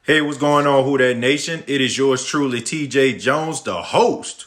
Hey, what's going on, Who That Nation? It is yours truly, TJ Jones, the host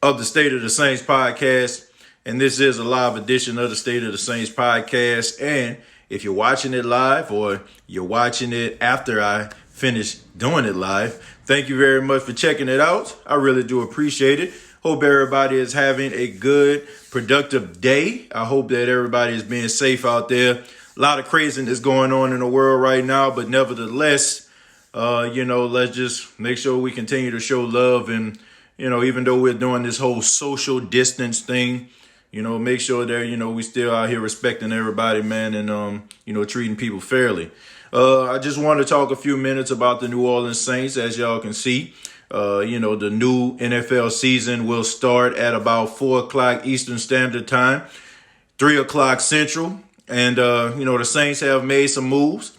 of the State of the Saints podcast. And this is a live edition of the State of the Saints podcast. And if you're watching it live or you're watching it after I finish doing it live, thank you very much for checking it out. I really do appreciate it. Hope everybody is having a good, productive day. I hope that everybody is being safe out there. A lot of craziness going on in the world right now, but nevertheless, let's just make sure we continue to show love. And, even though we're doing this whole social distance thing, make sure that, we still out here respecting everybody, man, and, treating people fairly. I just want to talk a few minutes about the New Orleans Saints. As y'all can see, the new NFL season will start at about 4 o'clock Eastern Standard Time, 3 o'clock Central. And, the Saints have made some moves.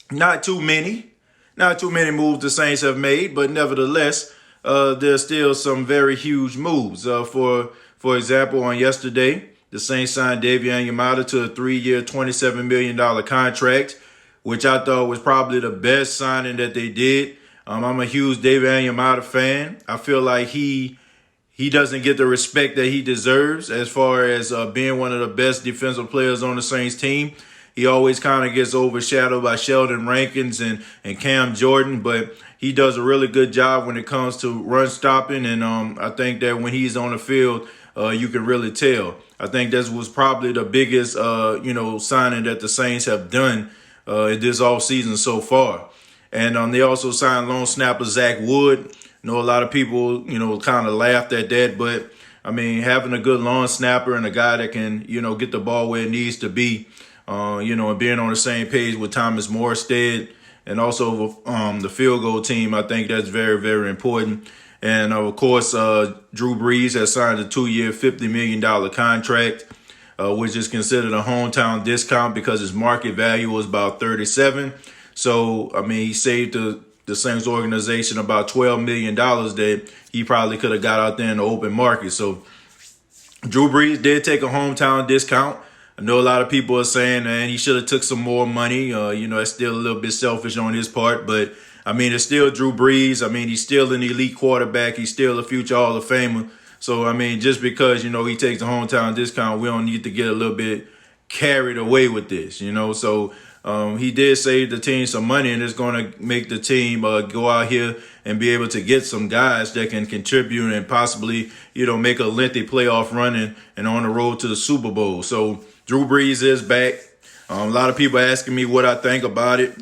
Not too many moves the Saints have made, but nevertheless, there's still some very huge moves. For example, on yesterday, the Saints signed Onyemata to a 3-year, $27 million contract, which I thought was probably the best signing that they did. I'm a huge Onyemata fan. I feel like he doesn't get the respect that he deserves as far as being one of the best defensive players on the Saints team. He always kind of gets overshadowed by Sheldon Rankins and Cam Jordan, but he does a really good job when it comes to run stopping. And I think that when he's on the field, you can really tell. I think that was probably the biggest, signing that the Saints have done this offseason so far. And they also signed long snapper Zach Wood. A lot of people, kind of laughed at that, but having a good long snapper and a guy that can, get the ball where it needs to be, and being on the same page with Thomas Morstead and also the field goal team, I think that's very, very important. And of course, Drew Brees has signed a 2-year, $50 million contract, which is considered a hometown discount because his market value was about 37. So, he saved the Saints organization about $12 million that he probably could have got out there in the open market. So Drew Brees did take a hometown discount. I know a lot of people are saying, man, he should have took some more money. It's still a little bit selfish on his part, but it's still Drew Brees. He's still an elite quarterback. He's still a future Hall of Famer. So, just because, he takes a hometown discount, we don't need to get a little bit carried away with this, So he did save the team some money, and it's going to make the team go out here and be able to get some guys that can contribute and possibly, make a lengthy playoff run and on the road to the Super Bowl. So Drew Brees is back. A lot of people asking me what I think about it.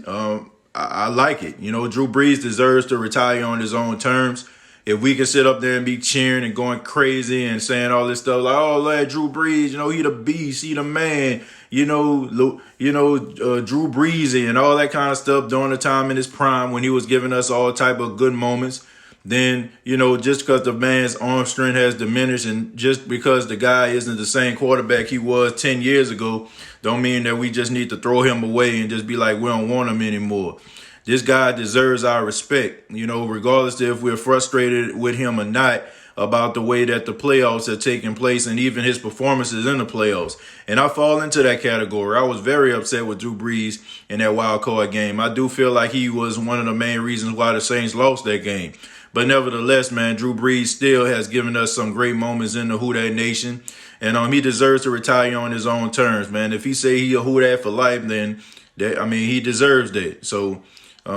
I like it. Drew Brees deserves to retire on his own terms. If we can sit up there and be cheering and going crazy and saying all this stuff like, oh, lad, Drew Brees, he the beast, he the man, Drew Breesy and all that kind of stuff during the time in his prime when he was giving us all type of good moments, then, just because the man's arm strength has diminished and just because the guy isn't the same quarterback he was 10 years ago, don't mean that we just need to throw him away and just be like, we don't want him anymore. This guy deserves our respect, regardless if we're frustrated with him or not about the way that the playoffs are taking place and even his performances in the playoffs. And I fall into that category. I was very upset with Drew Brees in that wild card game. I do feel like he was one of the main reasons why the Saints lost that game. But nevertheless, man, Drew Brees still has given us some great moments in the Who Dat Nation. And he deserves to retire on his own terms, man. If he say he a Who Dat for life, then he deserves that. So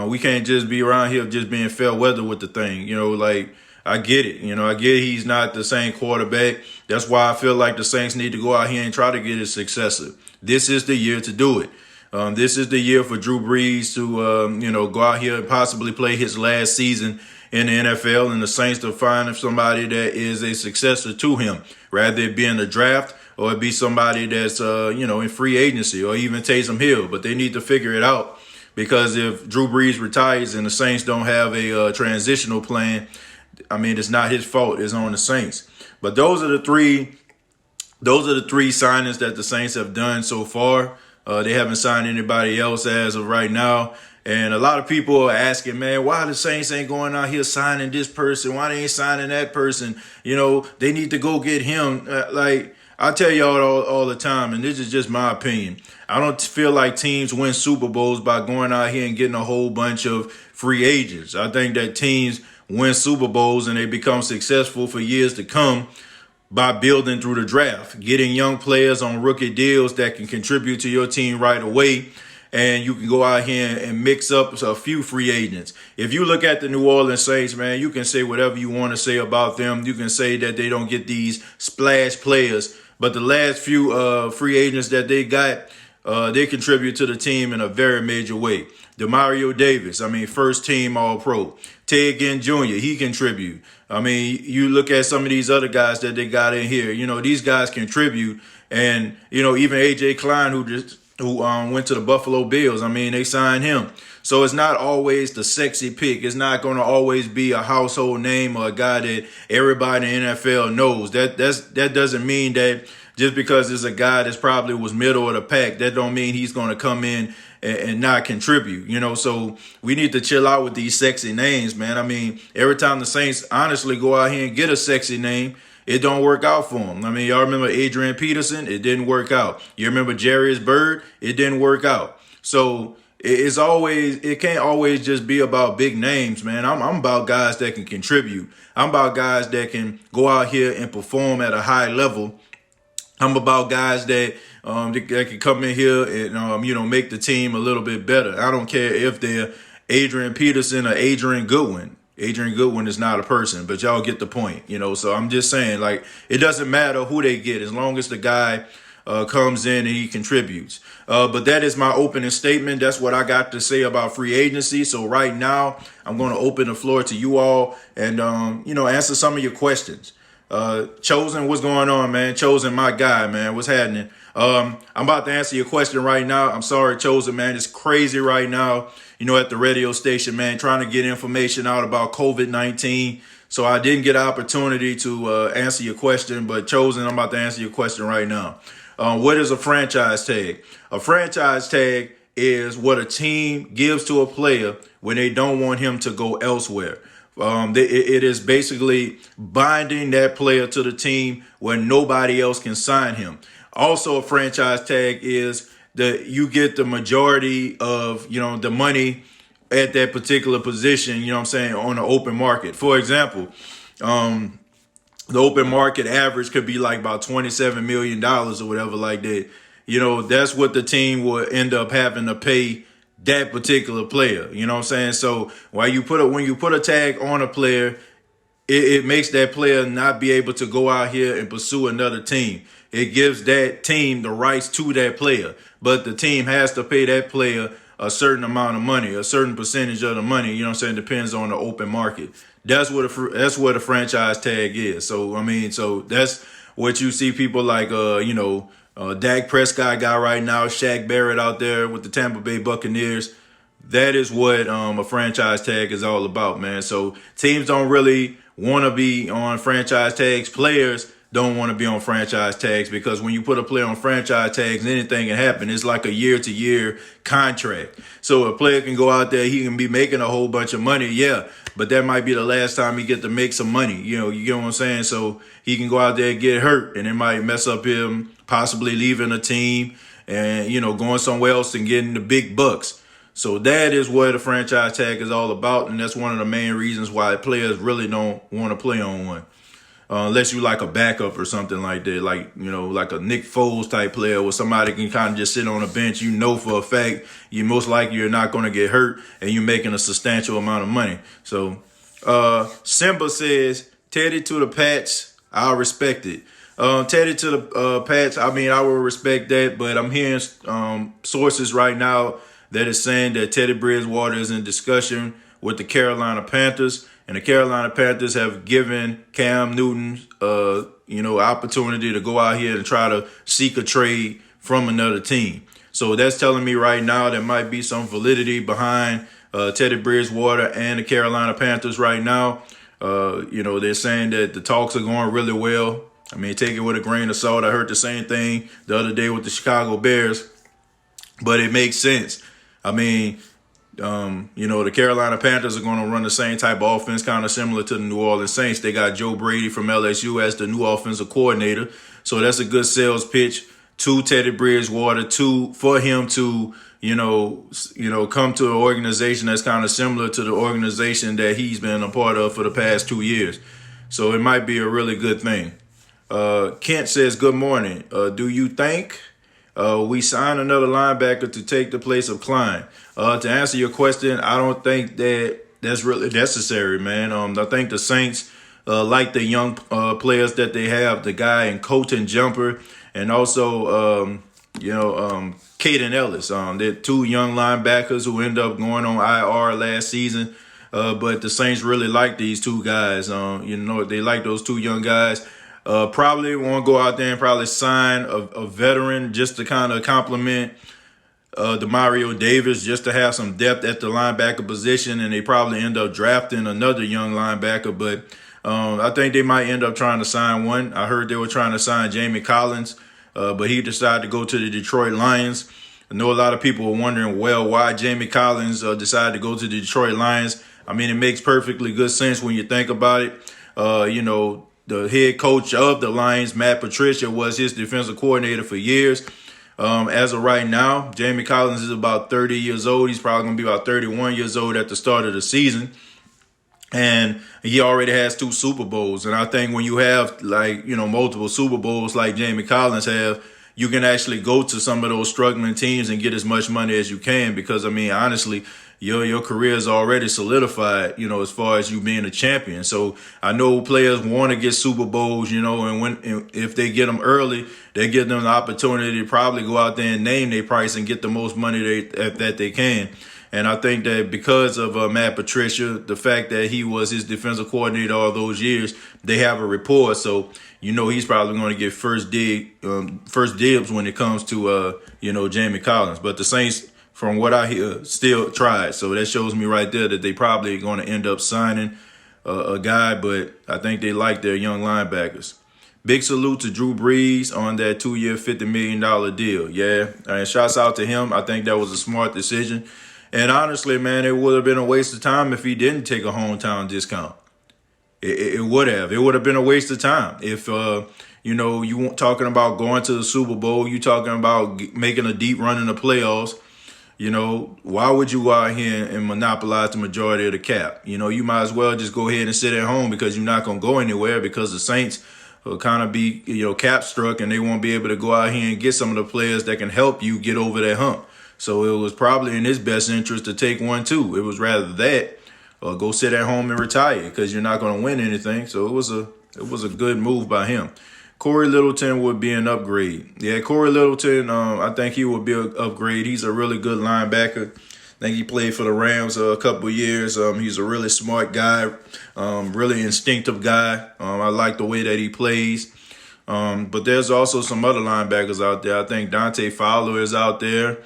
we can't just be around here just being fair weather with the thing. I get it. I get he's not the same quarterback. That's why I feel like the Saints need to go out here and try to get his successor. This is the year to do it. This is the year for Drew Brees to, go out here and possibly play his last season in the NFL and the Saints to find somebody that is a successor to him, rather it be in the draft or it be somebody that's, in free agency or even Taysom Hill. But they need to figure it out because if Drew Brees retires and the Saints don't have a transitional plan, it's not his fault. It's on the Saints. But those are the three signings that the Saints have done so far. They haven't signed anybody else as of right now. And a lot of people are asking, man, why the Saints ain't going out here signing this person? Why they ain't signing that person? They need to go get him. I tell y'all all the time, and this is just my opinion. I don't feel like teams win Super Bowls by going out here and getting a whole bunch of free agents. I think that teams win Super Bowls and they become successful for years to come by building through the draft, getting young players on rookie deals that can contribute to your team right away. And you can go out here and mix up a few free agents. If you look at the New Orleans Saints, man, you can say whatever you want to say about them. You can say that they don't get these splash players. But the last few free agents that they got, they contribute to the team in a very major way. Demario Davis, first team All-Pro. Ted Ginn Jr., he contribute. You look at some of these other guys that they got in here. These guys contribute. And, even A.J. Klein, who went to the Buffalo Bills, they signed him. So it's not always the sexy pick. It's not going to always be a household name or a guy that everybody in the NFL knows. That doesn't mean that just because it's a guy that's probably was middle of the pack, that don't mean he's going to come in and not contribute, So we need to chill out with these sexy names, man. Every time the Saints honestly go out here and get a sexy name, it don't work out for them. Y'all remember Adrian Peterson? It didn't work out. You remember Jarius Byrd? It didn't work out. So it can't always just be about big names, man. I'm about guys that can contribute. I'm about guys that can go out here and perform at a high level. I'm about guys that can come in here and make the team a little bit better. I don't care if they're Adrian Peterson or Adrian Goodwin. Adrian Goodwin is not a person, but y'all get the point, So I'm just saying, it doesn't matter who they get as long as the guy comes in and he contributes. But that is my opening statement. That's what I got to say about free agency. So right now, I'm going to open the floor to you all and answer some of your questions. Chosen, what's going on, man? Chosen, my guy, man. What's happening? I'm about to answer your question right now. I'm sorry, Chosen, man. It's crazy right now, at the radio station, man, trying to get information out about COVID-19. So I didn't get an opportunity to answer your question, but Chosen, I'm about to answer your question right now. What is a franchise tag? A franchise tag is what a team gives to a player when they don't want him to go elsewhere. It is basically binding that player to the team where nobody else can sign him. Also, a franchise tag is that you get the majority of, the money at that particular position, on the open market. For example, the open market average could be like about $27 million or whatever like that. That's what the team will end up having to pay that particular player. So when you put a tag on a player, it makes that player not be able to go out here and pursue another team. It gives that team the rights to that player, but the team has to pay that player a certain amount of money, a certain percentage of the money. Depends on the open market. That's what a franchise tag is. So that's what you see people like Dak Prescott guy right now, Shaq Barrett out there with the Tampa Bay Buccaneers. That is what a franchise tag is all about, man. So teams don't really want to be on franchise tags. Players don't want to be on franchise tags because when you put a player on franchise tags, anything can happen. It's like a year-to-year contract. So a player can go out there, he can be making a whole bunch of money, yeah, but that might be the last time he get to make some money. You get what I'm saying? So he can go out there and get hurt, and it might mess up him possibly leaving a team and, going somewhere else and getting the big bucks. So that is what a franchise tag is all about, and that's one of the main reasons why players really don't want to play on one. Unless you like a backup or something like that, like a Nick Foles type player where somebody can kind of just sit on a bench. For a fact you most likely you're not going to get hurt and you're making a substantial amount of money. So Simba says, Teddy to the Pats, I'll respect it. Teddy to the Pats, I will respect that, but I'm hearing sources right now that is saying that Teddy Bridgewater is in discussion with the Carolina Panthers. And the Carolina Panthers have given Cam Newton, opportunity to go out here and try to seek a trade from another team. So that's telling me right now there might be some validity behind Teddy Bridgewater and the Carolina Panthers right now. They're saying that the talks are going really well. Take it with a grain of salt. I heard the same thing the other day with the Chicago Bears, but it makes sense. The Carolina Panthers are going to run the same type of offense, kind of similar to the New Orleans Saints. They got Joe Brady from LSU as the new offensive coordinator. So that's a good sales pitch to Teddy Bridgewater for him to come to an organization that's kind of similar to the organization that he's been a part of for the past 2 years. So it might be a really good thing. Kent says, good morning. Do you think we sign another linebacker to take the place of Klein? To answer your question, I don't think that's really necessary, man. I think the Saints like the young players that they have, the guy in Colton Jumper and also, Caden Ellis. They're two young linebackers who end up going on IR last season. But the Saints really like these two guys. They like those two young guys. Probably won't go out there and probably sign a veteran just to kind of complement Demario Davis, just to have some depth at the linebacker position. And they probably end up drafting another young linebacker. But I think they might end up trying to sign one. I heard they were trying to sign Jamie Collins, but he decided to go to the Detroit Lions. I know a lot of people are wondering, why Jamie Collins decided to go to the Detroit Lions. I mean, it makes perfectly good sense when you think about it. The head coach of the Lions, Matt Patricia, was his defensive coordinator for years. As of right now, Jamie Collins is about 30 years old. He's probably going to be about 31 years old at the start of the season. And he already has 2 Super Bowls. And I think when you have multiple Super Bowls like Jamie Collins have, you can actually go to some of those struggling teams and get as much money as you can. Because, I mean, honestly, your career is already solidified, as far as you being a champion. So I know players want to get Super Bowls, and if they get them early, they give them the opportunity to probably go out there and name their price and get the most money that they can. And I think that because of Matt Patricia, the fact that he was his defensive coordinator all those years, they have a rapport. So, he's probably going to get first dibs when it comes to, Jamie Collins. But the Saints, from what I hear, still tried. So that shows me right there that they probably going to end up signing a guy. But I think they like their young linebackers. Big salute to Drew Brees on that 2-year, $50 million deal. Yeah, and shouts out to him. I think that was a smart decision. And honestly, man, it would have been a waste of time if he didn't take a hometown discount. It would have. It would have been a waste of time. If, you weren't talking about going to the Super Bowl, you talking about making a deep run in the playoffs, why would you go out here and monopolize the majority of the cap? You might as well just go ahead and sit at home because you're not going to go anywhere because the Saints will kind of be, cap struck and they won't be able to go out here and get some of the players that can help you get over that hump. So it was probably in his best interest to take one, too. It was rather that or go sit at home and retire because you're not going to win anything. So it was a good move by him. Corey Littleton would be an upgrade. Yeah, Corey Littleton, I think he would be an upgrade. He's a really good linebacker. I think he played for the Rams a couple of years. He's a really smart guy, really instinctive guy. I like the way that he plays. But there's also some other linebackers out there. I think Dante Fowler is out there.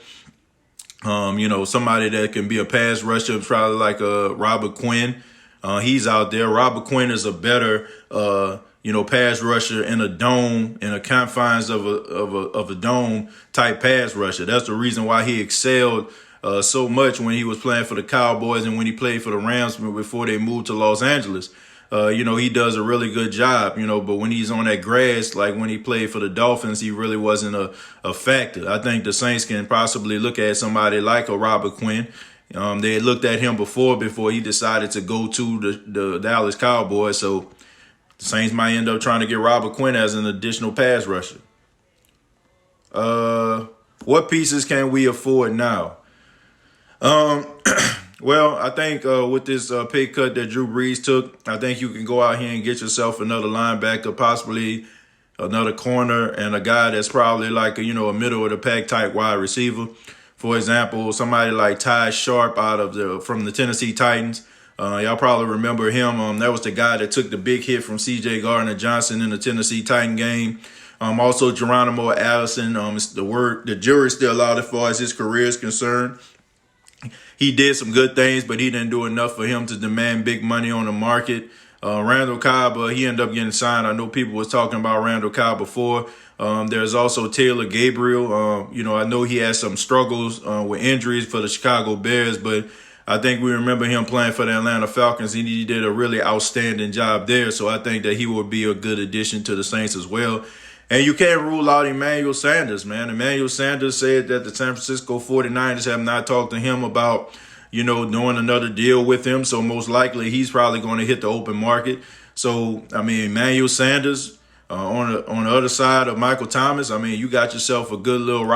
Somebody that can be a pass rusher, probably like Robert Quinn. He's out there. Robert Quinn is a better, pass rusher in a dome, in the confines of a dome type pass rusher. That's the reason why he excelled so much when he was playing for the Cowboys and when he played for the Rams before they moved to Los Angeles. He does a really good job, but when he's on that grass, like when he played for the Dolphins, he really wasn't a factor. I think the Saints can possibly look at somebody like a Robert Quinn. They had looked at him before he decided to go to the Dallas Cowboys. So the Saints might end up trying to get Robert Quinn as an additional pass rusher. What pieces can we afford now? Well, I think with this pay cut that Drew Brees took, I think you can go out here and get yourself another linebacker, possibly another corner, and a guy that's probably like a middle of the pack type wide receiver. For example, somebody like Ty Sharp from the Tennessee Titans. Y'all probably remember him. That was the guy that took the big hit from C.J. Gardner-Johnson in the Tennessee Titan game. Also, Geronimo Allison. The jury's still out as far as his career is concerned. He did some good things, but he didn't do enough for him to demand big money on the market. Randall Cobb, he ended up getting signed. I know people was talking about Randall Cobb before. There's also Taylor Gabriel. I know he had some struggles with injuries for the Chicago Bears, but I think we remember him playing for the Atlanta Falcons, and he did a really outstanding job there. So I think that he would be a good addition to the Saints as well. And you can't rule out Emmanuel Sanders, man. Emmanuel Sanders said that the San Francisco 49ers have not talked to him about, doing another deal with him. So most likely he's probably going to hit the open market. So, Emmanuel Sanders, on the other side of Michael Thomas, you got yourself a good little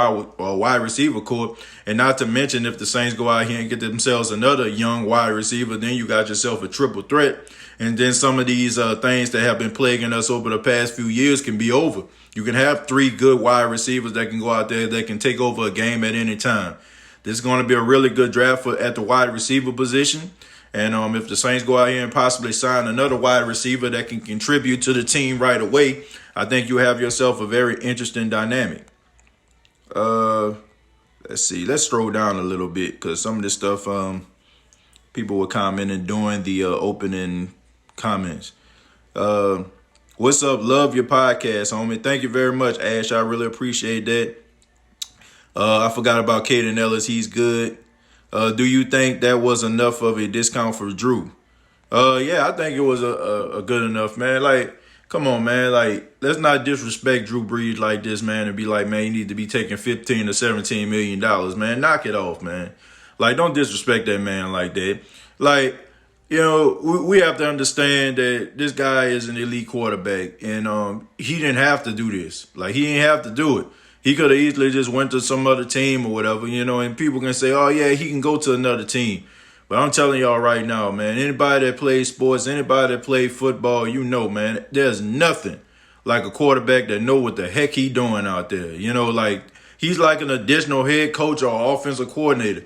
wide receiver core. And not to mention, if the Saints go out here and get themselves another young wide receiver, then you got yourself a triple threat. And then some of these things that have been plaguing us over the past few years can be over. You can have 3 good wide receivers that can go out there that can take over a game at any time. This is going to be a really good draft at the wide receiver position. And if the Saints go out here and possibly sign another wide receiver that can contribute to the team right away, I think you have yourself a very interesting dynamic. Let's see. Let's scroll down a little bit because some of this stuff people were commenting during the opening comments. What's up? Love your podcast, homie. Thank you very much, Ash. I really appreciate that. I forgot about Caden Ellis. He's good. Do you think that was enough of a discount for Drew? Yeah, I think it was a good enough, man. Like, come on, man. Like, let's not disrespect Drew Brees like this, man, and be like, man, you need to be taking $15 to $17 million, man. Knock it off, man. Like, don't disrespect that man like that. Like, we have to understand that this guy is an elite quarterback, and he didn't have to do this. Like, he didn't have to do it. He could have easily just went to some other team or whatever, and people can say, oh, yeah, he can go to another team. But I'm telling y'all right now, man, anybody that plays sports, anybody that plays football, man, there's nothing like a quarterback that know what the heck he doing out there. Like, he's like an additional head coach or offensive coordinator.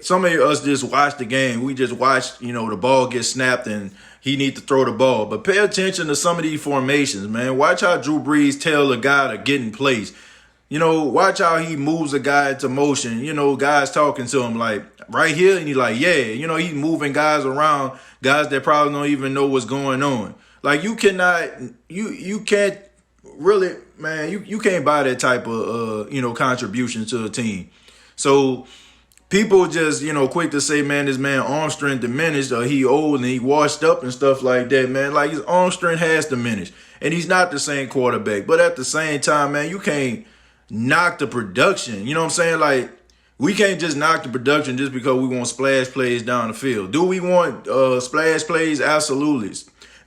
Some of us just watch the game. We just watch, the ball get snapped and he need to throw the ball. But pay attention to some of these formations, man. Watch how Drew Brees tell a guy to get in place. Watch how he moves a guy into motion. Guys talking to him like right here. And he's like, yeah, he's moving guys around, guys that probably don't even know what's going on. Like, you cannot, you can't really, man, you can't buy that type of, contribution to a team. So people just, quick to say, man, this man arm strength diminished or he old and he washed up and stuff like that, man. Like, his arm strength has diminished and he's not the same quarterback. But at the same time, man, you can't knock the production. You know what I'm saying? Like, we can't just knock the production just because we want splash plays down the field. Do we want splash plays? Absolutely.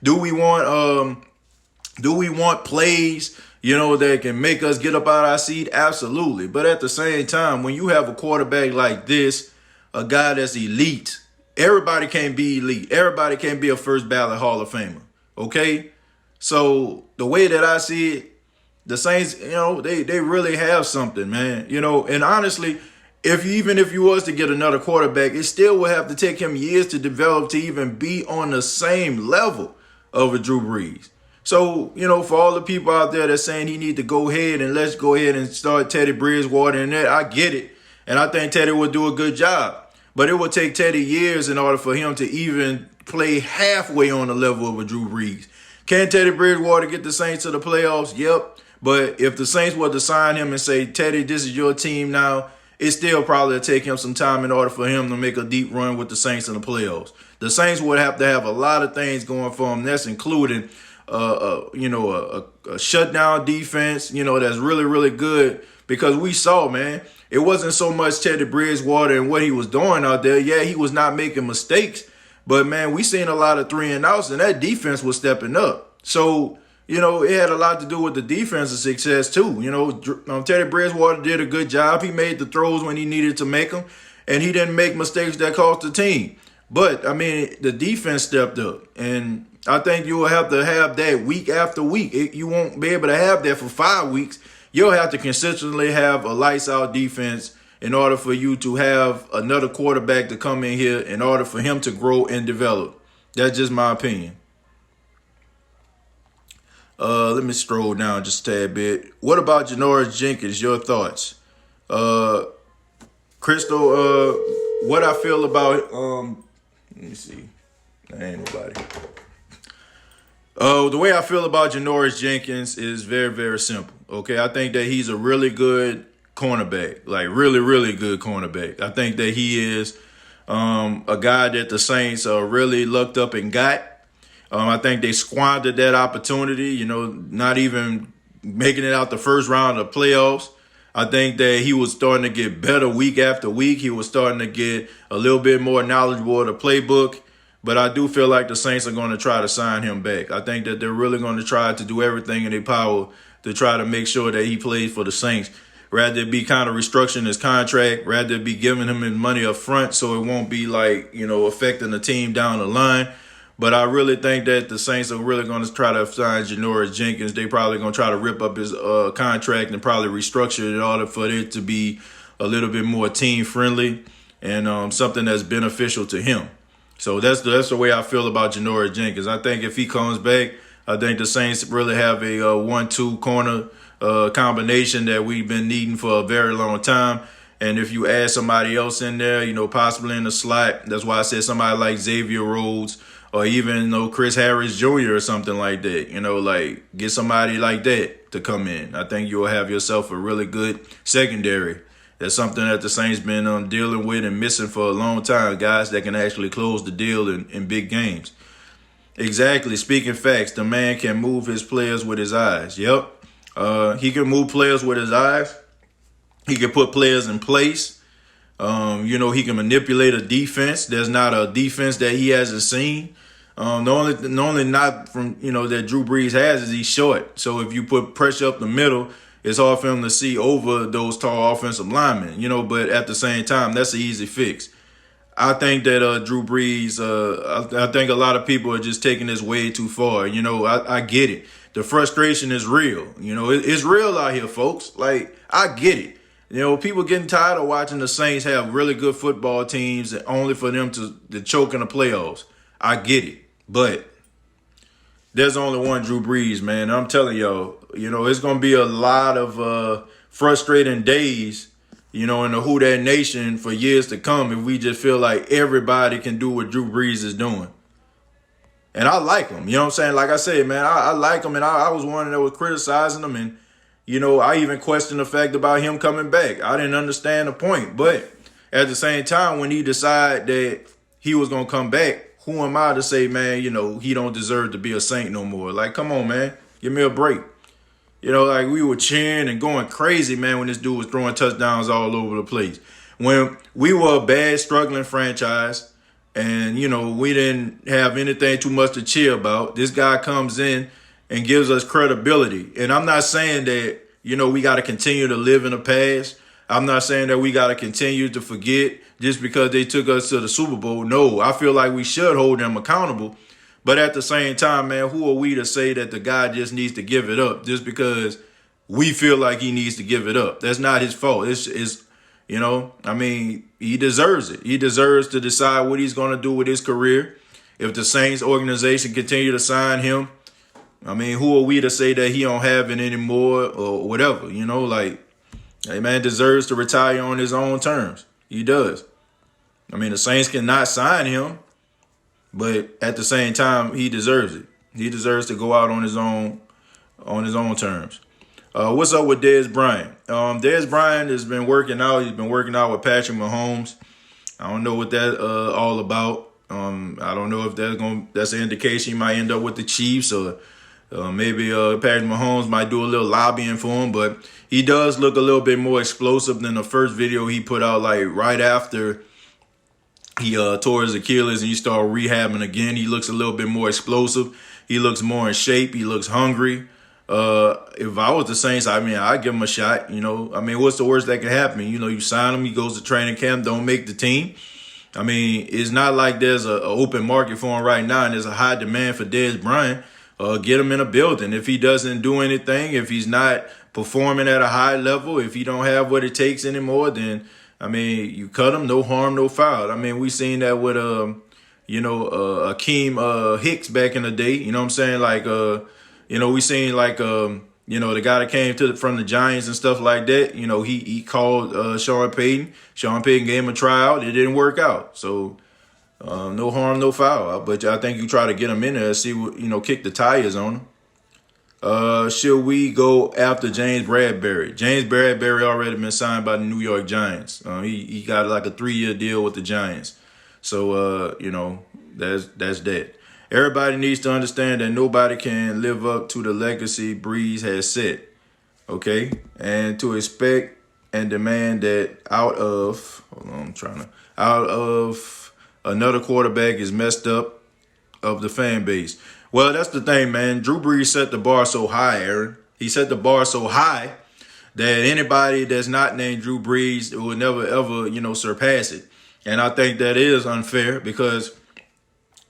Do we want plays, that can make us get up out of our seat? Absolutely. But at the same time, when you have a quarterback like this, a guy that's elite, everybody can't be elite. Everybody can't be a first ballot Hall of Famer. Okay? So the way that I see it, the Saints, they really have something, man. And honestly, if you was to get another quarterback, it still would have to take him years to develop to even be on the same level of a Drew Brees. So, for all the people out there that's saying he need to go ahead and let's go ahead and start Teddy Bridgewater in there, I get it. And I think Teddy would do a good job. But it would take Teddy years in order for him to even play halfway on the level of a Drew Brees. Can Teddy Bridgewater get the Saints to the playoffs? Yep. But if the Saints were to sign him and say, Teddy, this is your team now, it still probably take him some time in order for him to make a deep run with the Saints in the playoffs. The Saints would have to have a lot of things going for them. That's including, a shutdown defense, that's really, really good. Because we saw, man, it wasn't so much Teddy Bridgewater and what he was doing out there. Yeah, he was not making mistakes. But, man, we seen a lot of 3-and-outs, and that defense was stepping up. So, it had a lot to do with the defensive success, too. Teddy Bridgewater did a good job. He made the throws when he needed to make them, and he didn't make mistakes that cost the team. But, the defense stepped up, and I think you will have to have that week after week. You won't be able to have that for 5 weeks. You'll have to consistently have a lights-out defense in order for you to have another quarterback to come in here in order for him to grow and develop. That's just my opinion. Let me scroll down just a tad bit. What about Janoris Jenkins? Your thoughts? Crystal, what I feel about, let me see. There ain't nobody. The way I feel about Janoris Jenkins is very, very simple. Okay, I think that he's a really good cornerback, like really, really good cornerback. I think that he is a guy that the Saints really looked up and got. I think they squandered that opportunity, not even, making it out the first round of the playoffs. I think that he was starting to get better week after week. He was starting to get a little bit more knowledgeable of the playbook. But I do feel like the Saints are going to try to sign him back. I think that they're really going to try to do everything in their power to try to make sure that he plays for the Saints. Rather it be kind of restructuring his contract, rather it be giving him his money up front so it won't be like, affecting the team down the line. But I really think that the Saints are really going to try to sign Janoris Jenkins. They probably going to try to rip up his contract and probably restructure it in order for it to be a little bit more team friendly and something that's beneficial to him. So that's the way I feel about Janoris Jenkins. I think if he comes back, I think the Saints really have a 1-2 corner combination that we've been needing for a very long time. And if you add somebody else in there, possibly in the slot, that's why I said somebody like Xavier Rhodes or even Chris Harris Jr. or something like that. Get somebody like that to come in. I think you'll have yourself a really good secondary. That's something that the Saints been dealing with and missing for a long time. Guys that can actually close the deal in big games. Exactly. Speaking facts, the man can move his players with his eyes. Yep. He can move players with his eyes. He can put players in place. He can manipulate a defense. There's not a defense that he hasn't seen. The only not from, that Drew Brees has is he's short. So if you put pressure up the middle, it's hard for him to see over those tall offensive linemen, but at the same time, that's an easy fix. I think that Drew Brees, I think a lot of people are just taking this way too far. I get it. The frustration is real. It's real out here, folks. I get it. People getting tired of watching the Saints have really good football teams and only for them to choke in the playoffs. I get it. But there's only one Drew Brees, man. I'm telling y'all, it's going to be a lot of frustrating days, in the Who Dat Nation for years to come if we just feel like everybody can do what Drew Brees is doing. And I like him. You know what I'm saying? Like I said, man, I like him. And I was one that was criticizing him. And, I even questioned the fact about him coming back. I didn't understand the point. But at the same time, when he decided that he was going to come back, who am I to say, man, he don't deserve to be a Saint no more? Come on, man. Give me a break. We were cheering and going crazy, man, when this dude was throwing touchdowns all over the place. When we were a bad, struggling franchise and, we didn't have anything too much to cheer about, this guy comes in and gives us credibility. And I'm not saying that, we got to continue to live in the past. I'm not saying that we got to continue to forget just because they took us to the Super Bowl. No, I feel like we should hold them accountable. But at the same time, man, who are we to say that the guy just needs to give it up just because we feel like he needs to give it up? That's not his fault. He deserves it. He deserves to decide what he's going to do with his career. If the Saints organization continue to sign him, who are we to say that he don't have it anymore or whatever? Hey, man, deserves to retire on his own terms. He does. The Saints cannot sign him, but at the same time, he deserves it. He deserves to go out on his own terms. What's up with Dez Bryant? Dez Bryant has been working out. He's been working out with Patrick Mahomes. I don't know what that all about. I don't know if that's an indication he might end up with the Chiefs or maybe Patrick Mahomes might do a little lobbying for him, but he does look a little bit more explosive than the first video he put out, right after he tore his Achilles and he started rehabbing again. He looks a little bit more explosive. He looks more in shape. He looks hungry. If I was the Saints, I'd give him a shot. What's the worst that could happen? You sign him, he goes to training camp, don't make the team. It's not like there's an open market for him right now and there's a high demand for Dez Bryant. Get him in a building. If he doesn't do anything, if he's not performing at a high level, if he don't have what it takes anymore, then, you cut him, no harm, no foul. We seen that with, Akeem Hicks back in the day. You know what I'm saying? We seen the guy that came from the Giants and stuff like that. He called Sean Payton. Sean Payton gave him a tryout. It didn't work out. So, no harm, no foul. But I think you try to get him in there and see what, kick the tires on him. Should we go after James Bradberry? James Bradberry already been signed by the New York Giants. He got a 3-year deal with the Giants. So, that's that. Everybody needs to understand that nobody can live up to the legacy Brees has set. Okay, and to expect and demand that out of another quarterback is messed up of the fan base. Well, that's the thing, man. Drew Brees set the bar so high, Aaron. He set the bar so high that anybody that's not named Drew Brees will never ever, surpass it. And I think that is unfair because,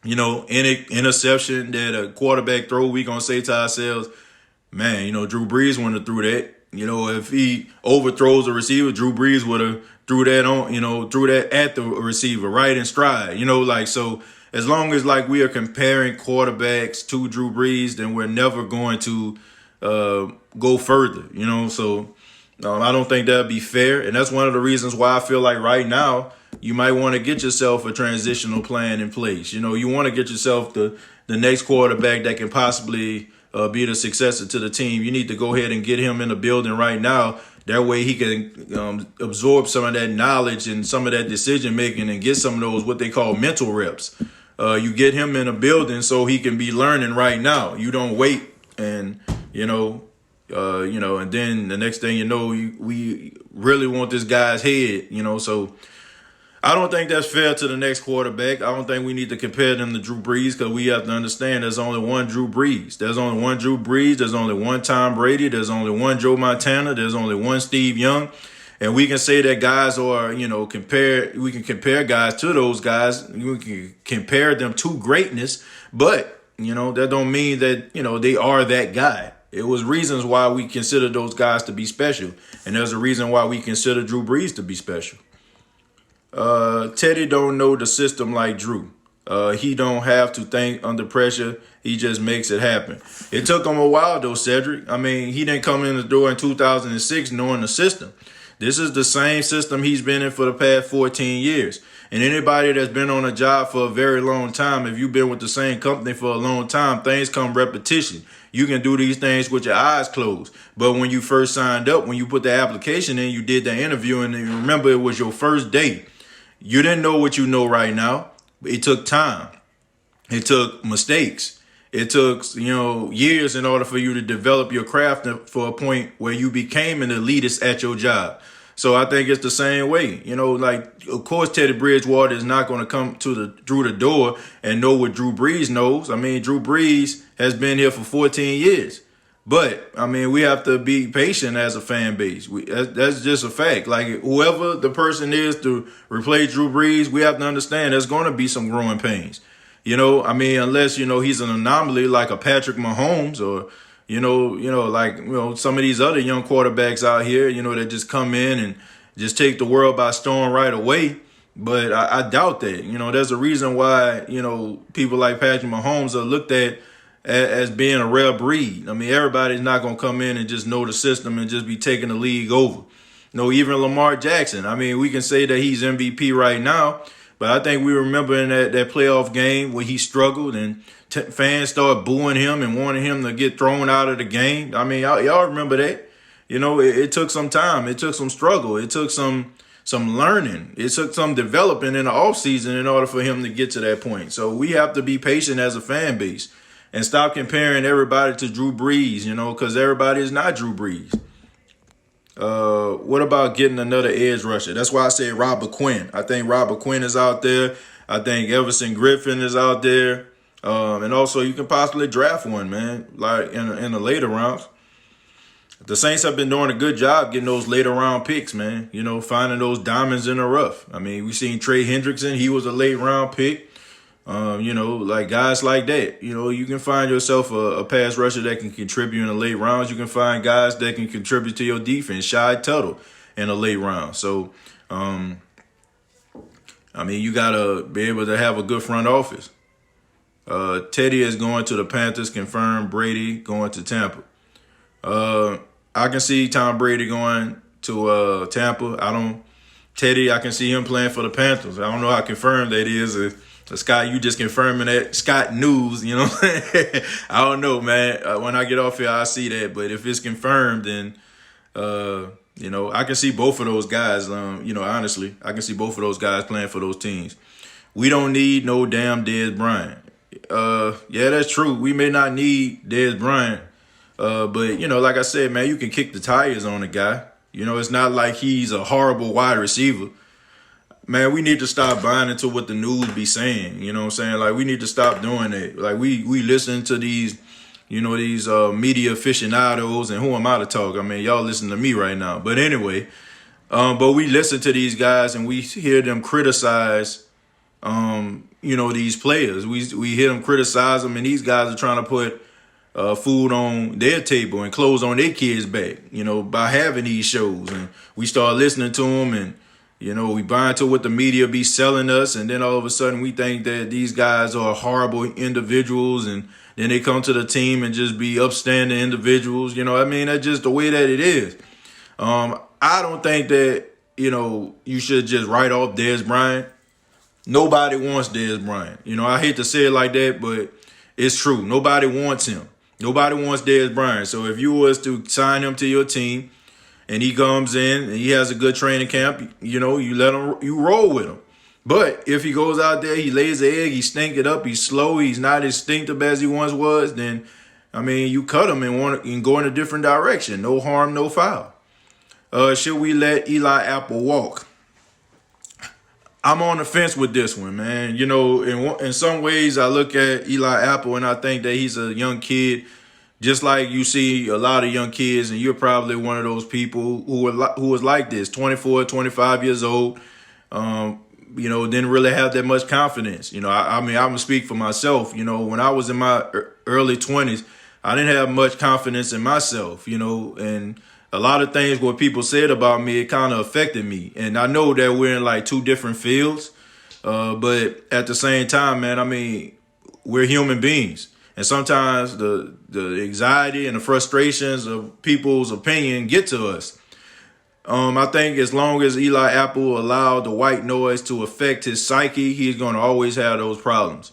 any interception that a quarterback throw, we gonna say to ourselves, man, Drew Brees wouldn't have threw that. If he overthrows a receiver, Drew Brees would have threw that at the receiver, right in stride. So as long as we are comparing quarterbacks to Drew Brees, then we're never going to go further. So I don't think that'd be fair, and that's one of the reasons why I feel like right now you might want to get yourself a transitional plan in place. You want to get yourself the next quarterback that can possibly be the successor to the team. You need to go ahead and get him in the building right now. That way he can absorb some of that knowledge and some of that decision making and get some of those what they call mental reps. You get him in a building so he can be learning right now. You don't wait and and then the next thing you know, we really want this guy's head. So I don't think that's fair to the next quarterback. I don't think we need to compare them to Drew Brees because we have to understand there's only one Drew Brees. There's only one Drew Brees. There's only one Tom Brady. There's only one Joe Montana. There's only one Steve Young. And we can say that guys are, we can compare guys to those guys. We can compare them to greatness. But, that don't mean that, they are that guy. It was reasons why we consider those guys to be special. And there's a reason why we consider Drew Brees to be special. Teddy don't know the system like Drew. He don't have to think under pressure. He just makes it happen. It took him a while, though, Cedric. I mean, he didn't come in the door in 2006 knowing the system. This is the same system he's been in for the past 14 years. And anybody that's been on a job for a very long time, if you've been with the same company for a long time, things come repetition. You can do these things with your eyes closed. But when you first signed up, when you put the application in, you did the interview, and you remember it was your first day. You didn't know what you know right now. It took time. It took mistakes. It took, years in order for you to develop your craft for a point where you became an elitist at your job. So I think it's the same way. Of course, Teddy Bridgewater is not going to come through the door and know what Drew Brees knows. I mean, Drew Brees has been here for 14 years. But, we have to be patient as a fan base. That's just a fact. Whoever the person is to replace Drew Brees, we have to understand there's going to be some growing pains. Unless, he's an anomaly like a Patrick Mahomes or, some of these other young quarterbacks out here, that just come in and just take the world by storm right away. But I doubt that. There's a reason why, people like Patrick Mahomes are looked at as being a rare breed. Everybody's not going to come in and just know the system and just be taking the league over. Even Lamar Jackson. We can say that he's MVP right now, but I think we remember in that playoff game where he struggled and fans started booing him and wanting him to get thrown out of the game. Y'all remember that. It took some time. It took some struggle. It took some learning. It took some development in the offseason in order for him to get to that point. So we have to be patient as a fan base. And stop comparing everybody to Drew Brees, because everybody is not Drew Brees. What about getting another edge rusher? That's why I said Robert Quinn. I think Robert Quinn is out there. I think Everson Griffin is out there. And also you can possibly draft one, man, like in the later rounds. The Saints have been doing a good job getting those later round picks, man. Finding those diamonds in the rough. We've seen Trey Hendrickson. He was a late round pick. Guys like that, you can find yourself a pass rusher that can contribute in the late rounds. You can find guys that can contribute to your defense. Shy Tuttle in the late round. So, you got to be able to have a good front office. Teddy is going to the Panthers, confirmed. Brady going to Tampa. I can see Tom Brady going to Tampa. Teddy, I can see him playing for the Panthers. I don't know how confirmed that is. Scott, you just confirming that. Scott News, I don't know, man. When I get off here, I'll see that. But if it's confirmed, then, I can see both of those guys. Honestly, I can see both of those guys playing for those teams. We don't need no damn Dez Bryant. Yeah, that's true. We may not need Dez Bryant. But, like I said, man, you can kick the tires on the guy. It's not like he's a horrible wide receiver. Man, we need to stop buying into what the news be saying. You know what I'm saying? Like, we need to stop doing that. Like, we listen to these, these media aficionados, and who am I to talk? I mean, y'all listen to me right now. But anyway, but we listen to these guys and we hear them criticize, these players. We hear them criticize them, and these guys are trying to put food on their table and clothes on their kids' back, by having these shows. And we start listening to them, and, we buy into what the media be selling us. And then all of a sudden we think that these guys are horrible individuals, and then they come to the team and just be upstanding individuals. That's just the way that it is. I don't think that, you should just write off Dez Bryant. Nobody wants Dez Bryant. I hate to say it like that, but it's true. Nobody wants him. Nobody wants Dez Bryant. So if you was to sign him to your team and he comes in and he has a good training camp, you roll with him. But if he goes out there, he lays the egg, he stink it up, he's slow, he's not as instinctive as he once was, then, you cut him and go in a different direction. No harm, no foul. Should we let Eli Apple walk? I'm on the fence with this one, man. In some ways, I look at Eli Apple and I think that he's a young kid, just like you see a lot of young kids, and you're probably one of those people who was like this, 24, 25 years old, didn't really have that much confidence. I'm going to speak for myself. When I was in my early 20s, I didn't have much confidence in myself, and a lot of things what people said about me, it kind of affected me. And I know that we're in like two different fields, but at the same time, man, we're human beings. And sometimes the anxiety and the frustrations of people's opinion get to us. I think as long as Eli Apple allowed the white noise to affect his psyche, he's going to always have those problems.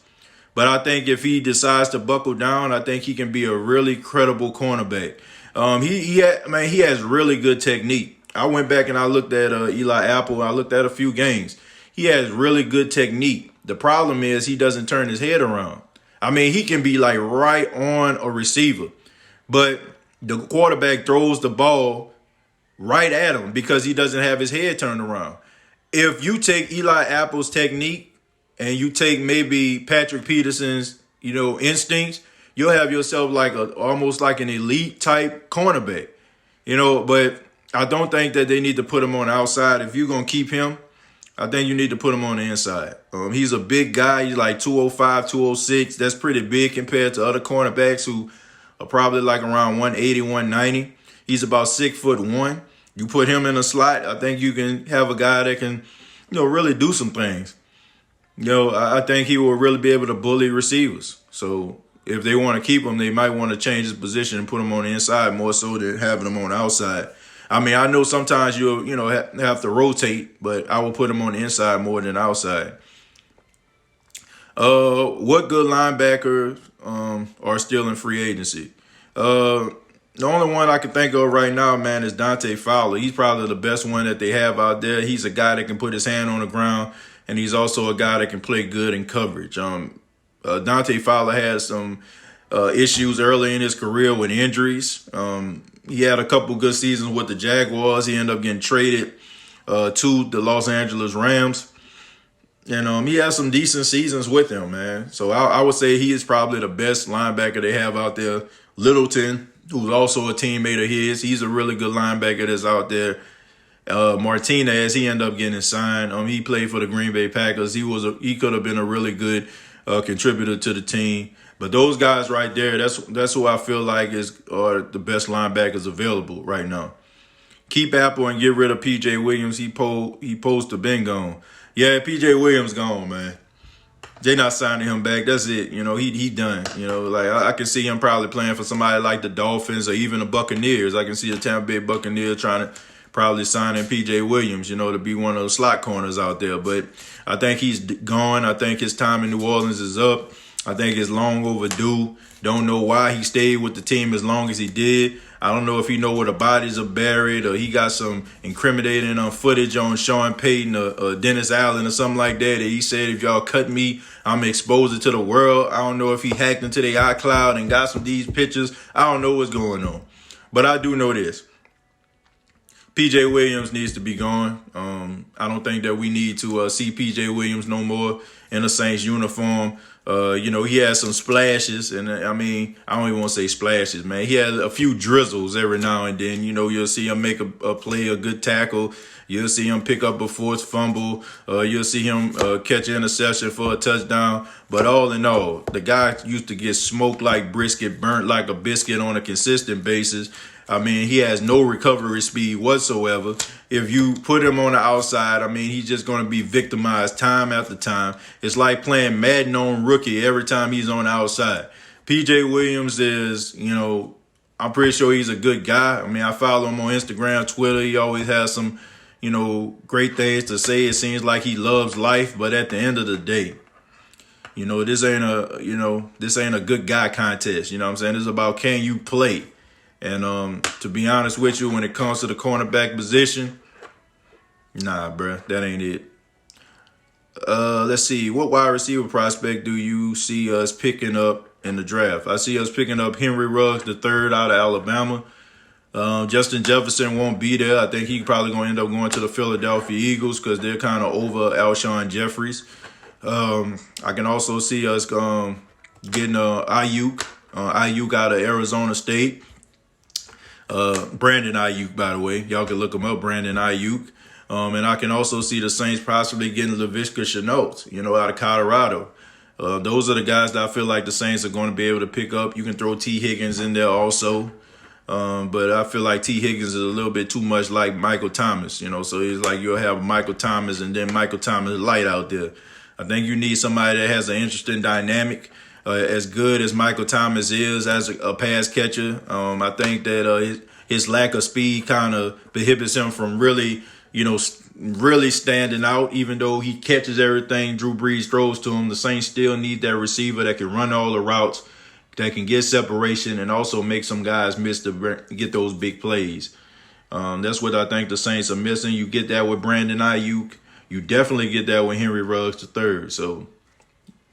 But I think if he decides to buckle down, I think he can be a really credible cornerback. He has really good technique. I went back and I looked at Eli Apple. I looked at a few games. He has really good technique. The problem is he doesn't turn his head around. He can be like right on a receiver, but the quarterback throws the ball right at him because he doesn't have his head turned around. If you take Eli Apple's technique and you take maybe Patrick Peterson's, instincts, you'll have yourself like almost like an elite type cornerback, but I don't think that they need to put him on the outside. If you're going to keep him, I think you need to put him on the inside. He's a big guy. He's like 205, 206. That's pretty big compared to other cornerbacks who are probably like around 180, 190. He's about 6'1". You put him in a slot, I think you can have a guy that can, really do some things. I think he will really be able to bully receivers. So if they want to keep him, they might want to change his position and put him on the inside more so than having him on the outside. I know sometimes you'll, have to rotate, but I will put him on the inside more than outside. What good linebackers are still in free agency? The only one I can think of right now, man, is Dante Fowler. He's probably the best one that they have out there. He's a guy that can put his hand on the ground, and he's also a guy that can play good in coverage. Dante Fowler had some issues early in his career with injuries. He had a couple good seasons with the Jaguars. He ended up getting traded to the Los Angeles Rams. And he has some decent seasons with them, man. So I would say he is probably the best linebacker they have out there. Littleton, who's also a teammate of his, he's a really good linebacker that's out there. Martinez, he ended up getting signed. He played for the Green Bay Packers. He could have been a really good contributor to the team. But those guys right there, that's who I feel like are the best linebackers available right now. Keep Apple and get rid of P.J. Williams. He posed to been gone. Yeah, P.J. Williams gone, man. They not signing him back. That's it. He done. I can see him probably playing for somebody like the Dolphins or even the Buccaneers. I can see the Tampa Bay Buccaneers trying to probably sign in P.J. Williams, to be one of the slot corners out there. But I think he's gone. I think his time in New Orleans is up. I think it's long overdue. Don't know why he stayed with the team as long as he did. I don't know if he know where the bodies are buried or he got some incriminating footage on Sean Payton or Dennis Allen or something like that. He said, if y'all cut me, I'm exposed it to the world. I don't know if he hacked into their iCloud and got some of these pictures. I don't know what's going on. But I do know this. P.J. Williams needs to be gone. I don't think that we need to see P.J. Williams no more in a Saints uniform. He had some splashes, and I don't even want to say splashes, man. He had a few drizzles every now and then. You'll see him make a play, a good tackle. You'll see him pick up a forced fumble. You'll see him catch an interception for a touchdown. But all in all, the guy used to get smoked like brisket, burnt like a biscuit on a consistent basis. He has no recovery speed whatsoever. If you put him on the outside, he's just going to be victimized time after time. It's like playing Madden on rookie every time he's on the outside. P.J. Williams is, I'm pretty sure he's a good guy. I follow him on Instagram, Twitter. He always has some, great things to say. It seems like he loves life. But at the end of the day, this ain't a good guy contest. You know what I'm saying? It's about, can you play? And to be honest with you, when it comes to the cornerback position, nah, bruh, that ain't it. Let's see. What wide receiver prospect do you see us picking up in the draft? I see us picking up Henry Ruggs III out of Alabama. Justin Jefferson won't be there. I think he's probably going to end up going to the Philadelphia Eagles because they're kind of over Alshon Jeffries. I can also see us getting Ayuk. Ayuk out of Arizona State. Brandon Ayuk, by the way. Y'all can look him up, Brandon Ayuk. And I can also see the Saints possibly getting Laviska Shenault, out of Colorado. Those are the guys that I feel like the Saints are going to be able to pick up. You can throw T. Higgins in there also. But I feel like T. Higgins is a little bit too much like Michael Thomas, so it's like you'll have Michael Thomas and then Michael Thomas light out there. I think you need somebody that has an interesting dynamic. As good as Michael Thomas is as a pass catcher, I think that his lack of speed kind of prohibits him from really standing out. Even though he catches everything Drew Brees throws to him, the Saints still need that receiver that can run all the routes, that can get separation, and also make some guys miss to get those big plays. That's what I think the Saints are missing. You get that with Brandon Ayuk. You definitely get that with Henry Ruggs III. So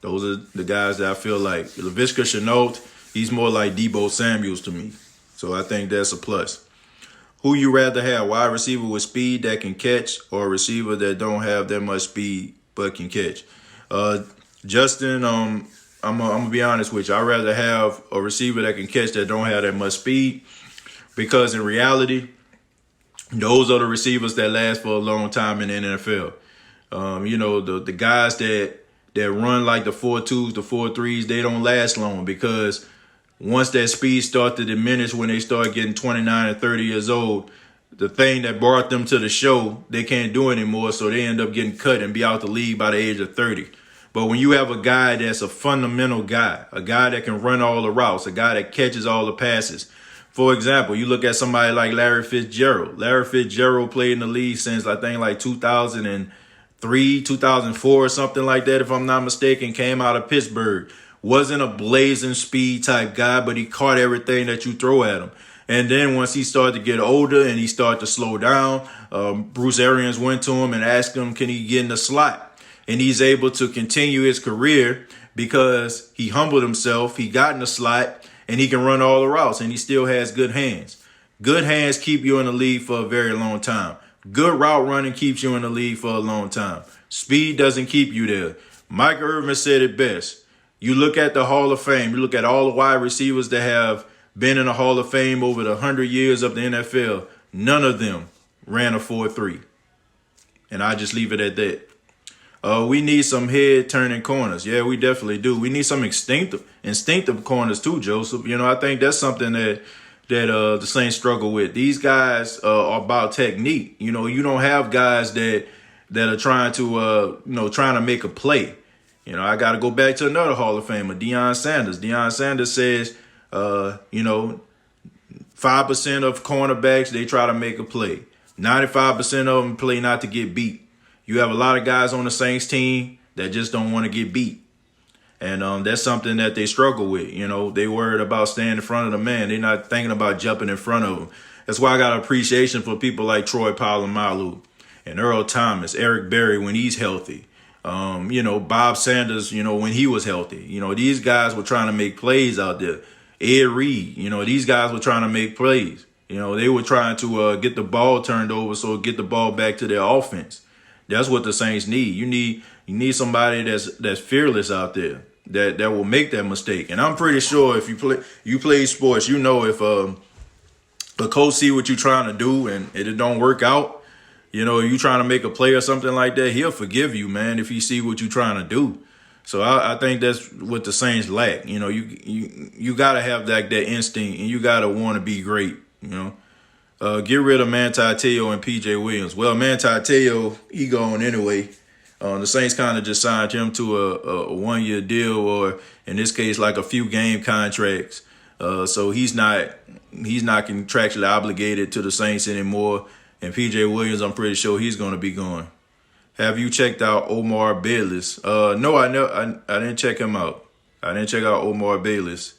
those are the guys that I feel like. Laviska Shenault, he's more like Deebo Samuels to me. So I think that's a plus. Who you rather have, wide receiver with speed that can catch or a receiver that don't have that much speed but can catch? Justin, I'm going to be honest with you. I'd rather have a receiver that can catch that don't have that much speed because in reality, those are the receivers that last for a long time in the NFL. The guys that run like the 4.2s, the 4.3s, they don't last long because once that speed starts to diminish when they start getting 29 and 30 years old, the thing that brought them to the show, they can't do anymore, so they end up getting cut and be out the league by the age of 30. But when you have a guy that's a fundamental guy, a guy that can run all the routes, a guy that catches all the passes. For example, you look at somebody like Larry Fitzgerald. Larry Fitzgerald played in the league since, I think, like 2003, 2004 or something like that, if I'm not mistaken, came out of Pittsburgh. Wasn't a blazing speed type guy, but he caught everything that you throw at him. And then once he started to get older and he started to slow down, Bruce Arians went to him and asked him, can he get in the slot? And he's able to continue his career because he humbled himself. He got in the slot and he can run all the routes and he still has good hands. Good hands keep you in the league for a very long time. Good route running keeps you in the league for a long time. Speed doesn't keep you there. Mike Irvin said it best. You look at the Hall of Fame. You look at all the wide receivers that have been in the Hall of Fame over the 100 years of the NFL. None of them ran a 4.3. And I just leave it at that. We need some head-turning corners. Yeah, we definitely do. We need some instinctive corners too, Joseph. I think that's something that the Saints struggle with. These guys are about technique. You don't have guys that are trying to make a play. I got to go back to another Hall of Famer, Deion Sanders. Deion Sanders says, 5% of cornerbacks, they try to make a play. 95% of them play not to get beat. You have a lot of guys on the Saints team that just don't want to get beat. And that's something that they struggle with. You know, they worried about staying in front of the man. They're not thinking about jumping in front of him. That's why I got appreciation for people like Troy Polamalu and Earl Thomas, Eric Berry when he's healthy. Bob Sanders, when he was healthy. These guys were trying to make plays out there. Ed Reed, these guys were trying to make plays. They were trying to get the ball turned over, so get the ball back to their offense. That's what the Saints need. You need somebody that's fearless out there that will make that mistake. And I'm pretty sure if you play sports, if a coach see what you're trying to do and it don't work out, you trying to make a play or something like that, he'll forgive you, man, if he see what you're trying to do. So I think that's what the Saints lack. You got to have that instinct, and you got to want to be great, Get rid of Manti Te'o and P.J. Williams. Well, Manti Te'o, he gone anyway. The Saints kind of just signed him to a one-year deal, or in this case, like a few game contracts. So he's not contractually obligated to the Saints anymore. And P.J. Williams, I'm pretty sure he's going to be gone. Have you checked out Omar Bayless? No, I didn't check him out. I didn't check out Omar Bayless.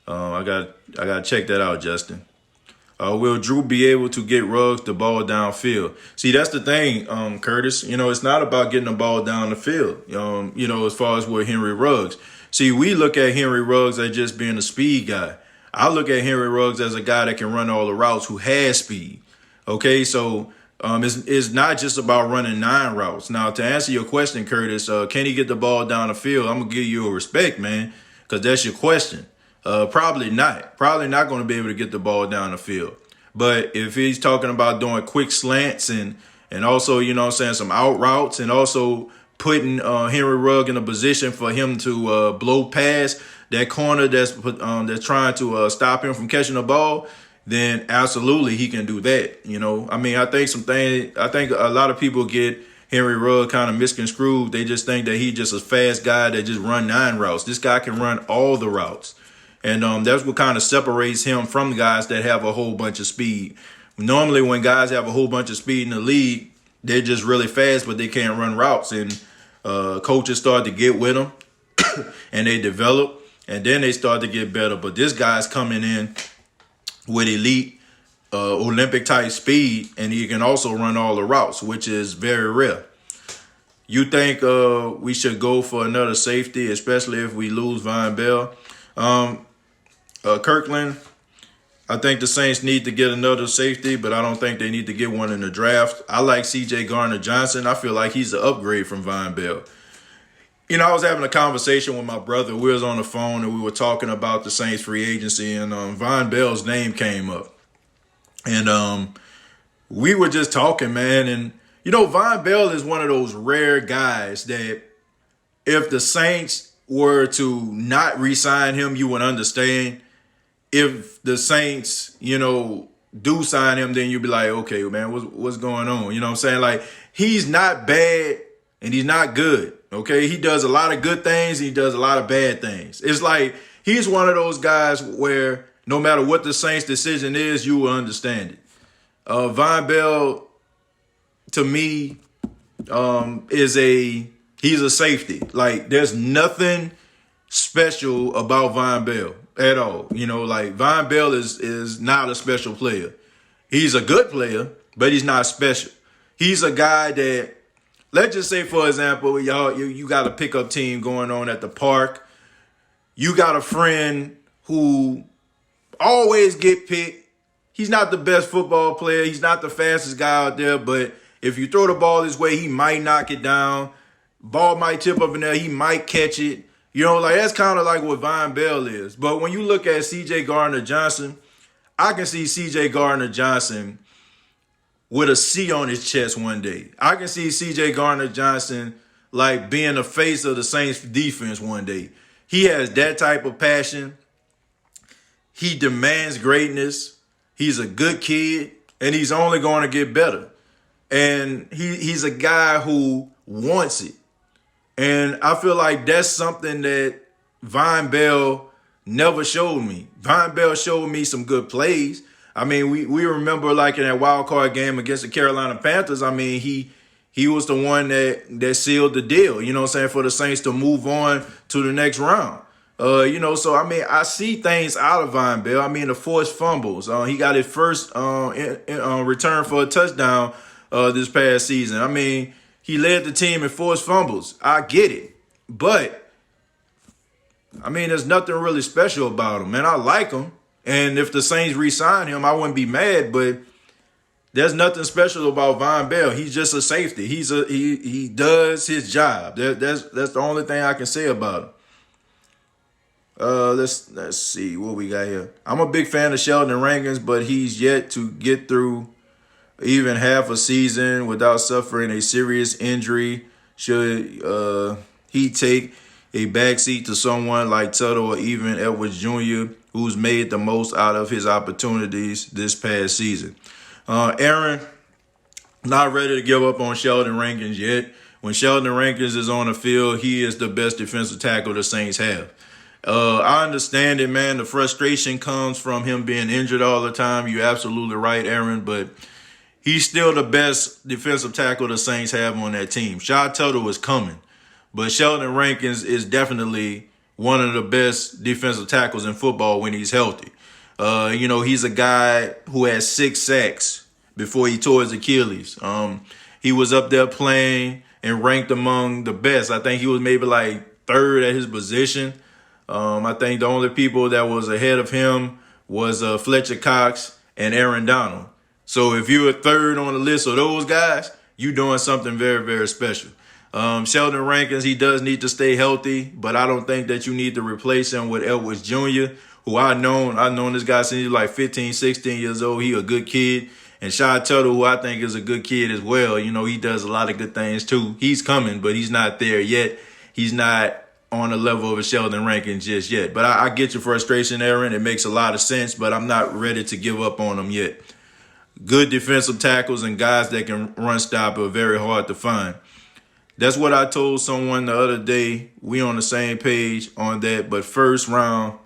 I got to check that out, Justin. Will Drew be able to get Ruggs the ball downfield? See, that's the thing, Curtis. It's not about getting the ball down the field, as far as with Henry Ruggs. See, we look at Henry Ruggs as just being a speed guy. I look at Henry Ruggs as a guy that can run all the routes, who has speed. Okay, so it's not just about running 9 routes. Now, to answer your question, Curtis, can he get the ball down the field? I'm going to give you a respect, man, because that's your question. Probably not. Probably not going to be able to get the ball down the field. But if he's talking about doing quick slants and also, some out routes, and also putting Henry Ruggs in a position for him to blow past that corner that's trying to stop him from catching the ball, then absolutely he can do that. I think a lot of people get Henry Ruggs kind of misconstrued. They just think that he's just a fast guy that just run 9 routes. This guy can run all the routes. And that's what kind of separates him from guys that have a whole bunch of speed. Normally when guys have a whole bunch of speed in the league, they're just really fast, but they can't run routes. And coaches start to get with them and they develop, and then they start to get better. But this guy's coming in with elite Olympic type speed, and he can also run all the routes, which is very rare. You think we should go for another safety, especially if we lose Von Bell? Kirkland, I think the Saints need to get another safety, but I don't think they need to get one in the draft. I like C.J. Gardner-Johnson. I feel like he's an upgrade from Von Bell. I was having a conversation with my brother. We was on the phone, and we were talking about the Saints free agency, and Von Bell's name came up. And we were just talking, man, and, Von Bell is one of those rare guys that if the Saints were to not re-sign him, you would understand. If the Saints, do sign him, then you'd be like, okay, man, what's going on? You know what I'm saying? Like, he's not bad and he's not good, okay? He does a lot of good things. He does a lot of bad things. It's like he's one of those guys where no matter what the Saints' decision is, you will understand it. Von Bell, to me, he's a safety. Like, there's nothing special about Von Bell at all. Von Bell is not a special player. He's a good player, but he's not special. He's a guy that, let's just say, for example, you got a pickup team going on at the park. You got a friend who always get picked. He's not the best football player. He's not the fastest guy out there, but if you throw the ball his way, he might knock it down. Ball might tip up in there. He might catch it. That's kind of like what Von Bell is. But when you look at C.J. Gardner-Johnson, I can see C.J. Gardner-Johnson with a C on his chest one day. I can see C.J. Gardner-Johnson like being the face of the Saints defense one day. He has that type of passion. He demands greatness. He's a good kid, and he's only going to get better. And he's a guy who wants it. And I feel like that's something that Von Bell never showed me. Von Bell showed me some good plays. I mean, we remember like in that wild card game against the Carolina Panthers. I mean, he he was the one that sealed the deal, you know what I'm saying, for the Saints to move on to the next round. So I mean, I see things out of Von Bell. I mean, the forced fumbles. He got his first return for a touchdown this past season. I mean, he led the team in forced fumbles. I get it, but I mean, there's nothing really special about him, man. I like him, and if the Saints re-sign him, I wouldn't be mad. But there's nothing special about Von Bell. He's just a safety. He does his job. That's the only thing I can say about him. Let's see what we got here. I'm a big fan of Sheldon Rankins, but he's yet to get through even half a season without suffering a serious injury. Should he take a backseat to someone like Tuttle or even Edwards Jr., who's made the most out of his opportunities this past season? Aaron, not ready to give up on Sheldon Rankins yet. When Sheldon Rankins is on the field, he is the best defensive tackle the Saints have. I understand it, man. The frustration comes from him being injured all the time. You're absolutely right, Aaron, but he's still the best defensive tackle the Saints have on that team. Shy Tuttle is coming, but Sheldon Rankins is definitely one of the best defensive tackles in football when he's healthy. He's a guy who had 6 sacks before he tore his Achilles. He was up there playing and ranked among the best. I think he was maybe like 3rd at his position. I think the only people that was ahead of him was Fletcher Cox and Aaron Donald. So if you're 3rd on the list of those guys, you're doing something very, very special. Sheldon Rankins, he does need to stay healthy, but I don't think that you need to replace him with Edwards Jr., who I've known this guy since he was like 15, 16 years old. He a good kid. And Shy Tuttle, who I think is a good kid as well. He does a lot of good things too. He's coming, but he's not there yet. He's not on the level of a Sheldon Rankins just yet. But I get your frustration, Aaron. It makes a lot of sense, but I'm not ready to give up on him yet. Good defensive tackles and guys that can run stop are very hard to find. That's what I told someone the other day. We on the same page on that. But first round,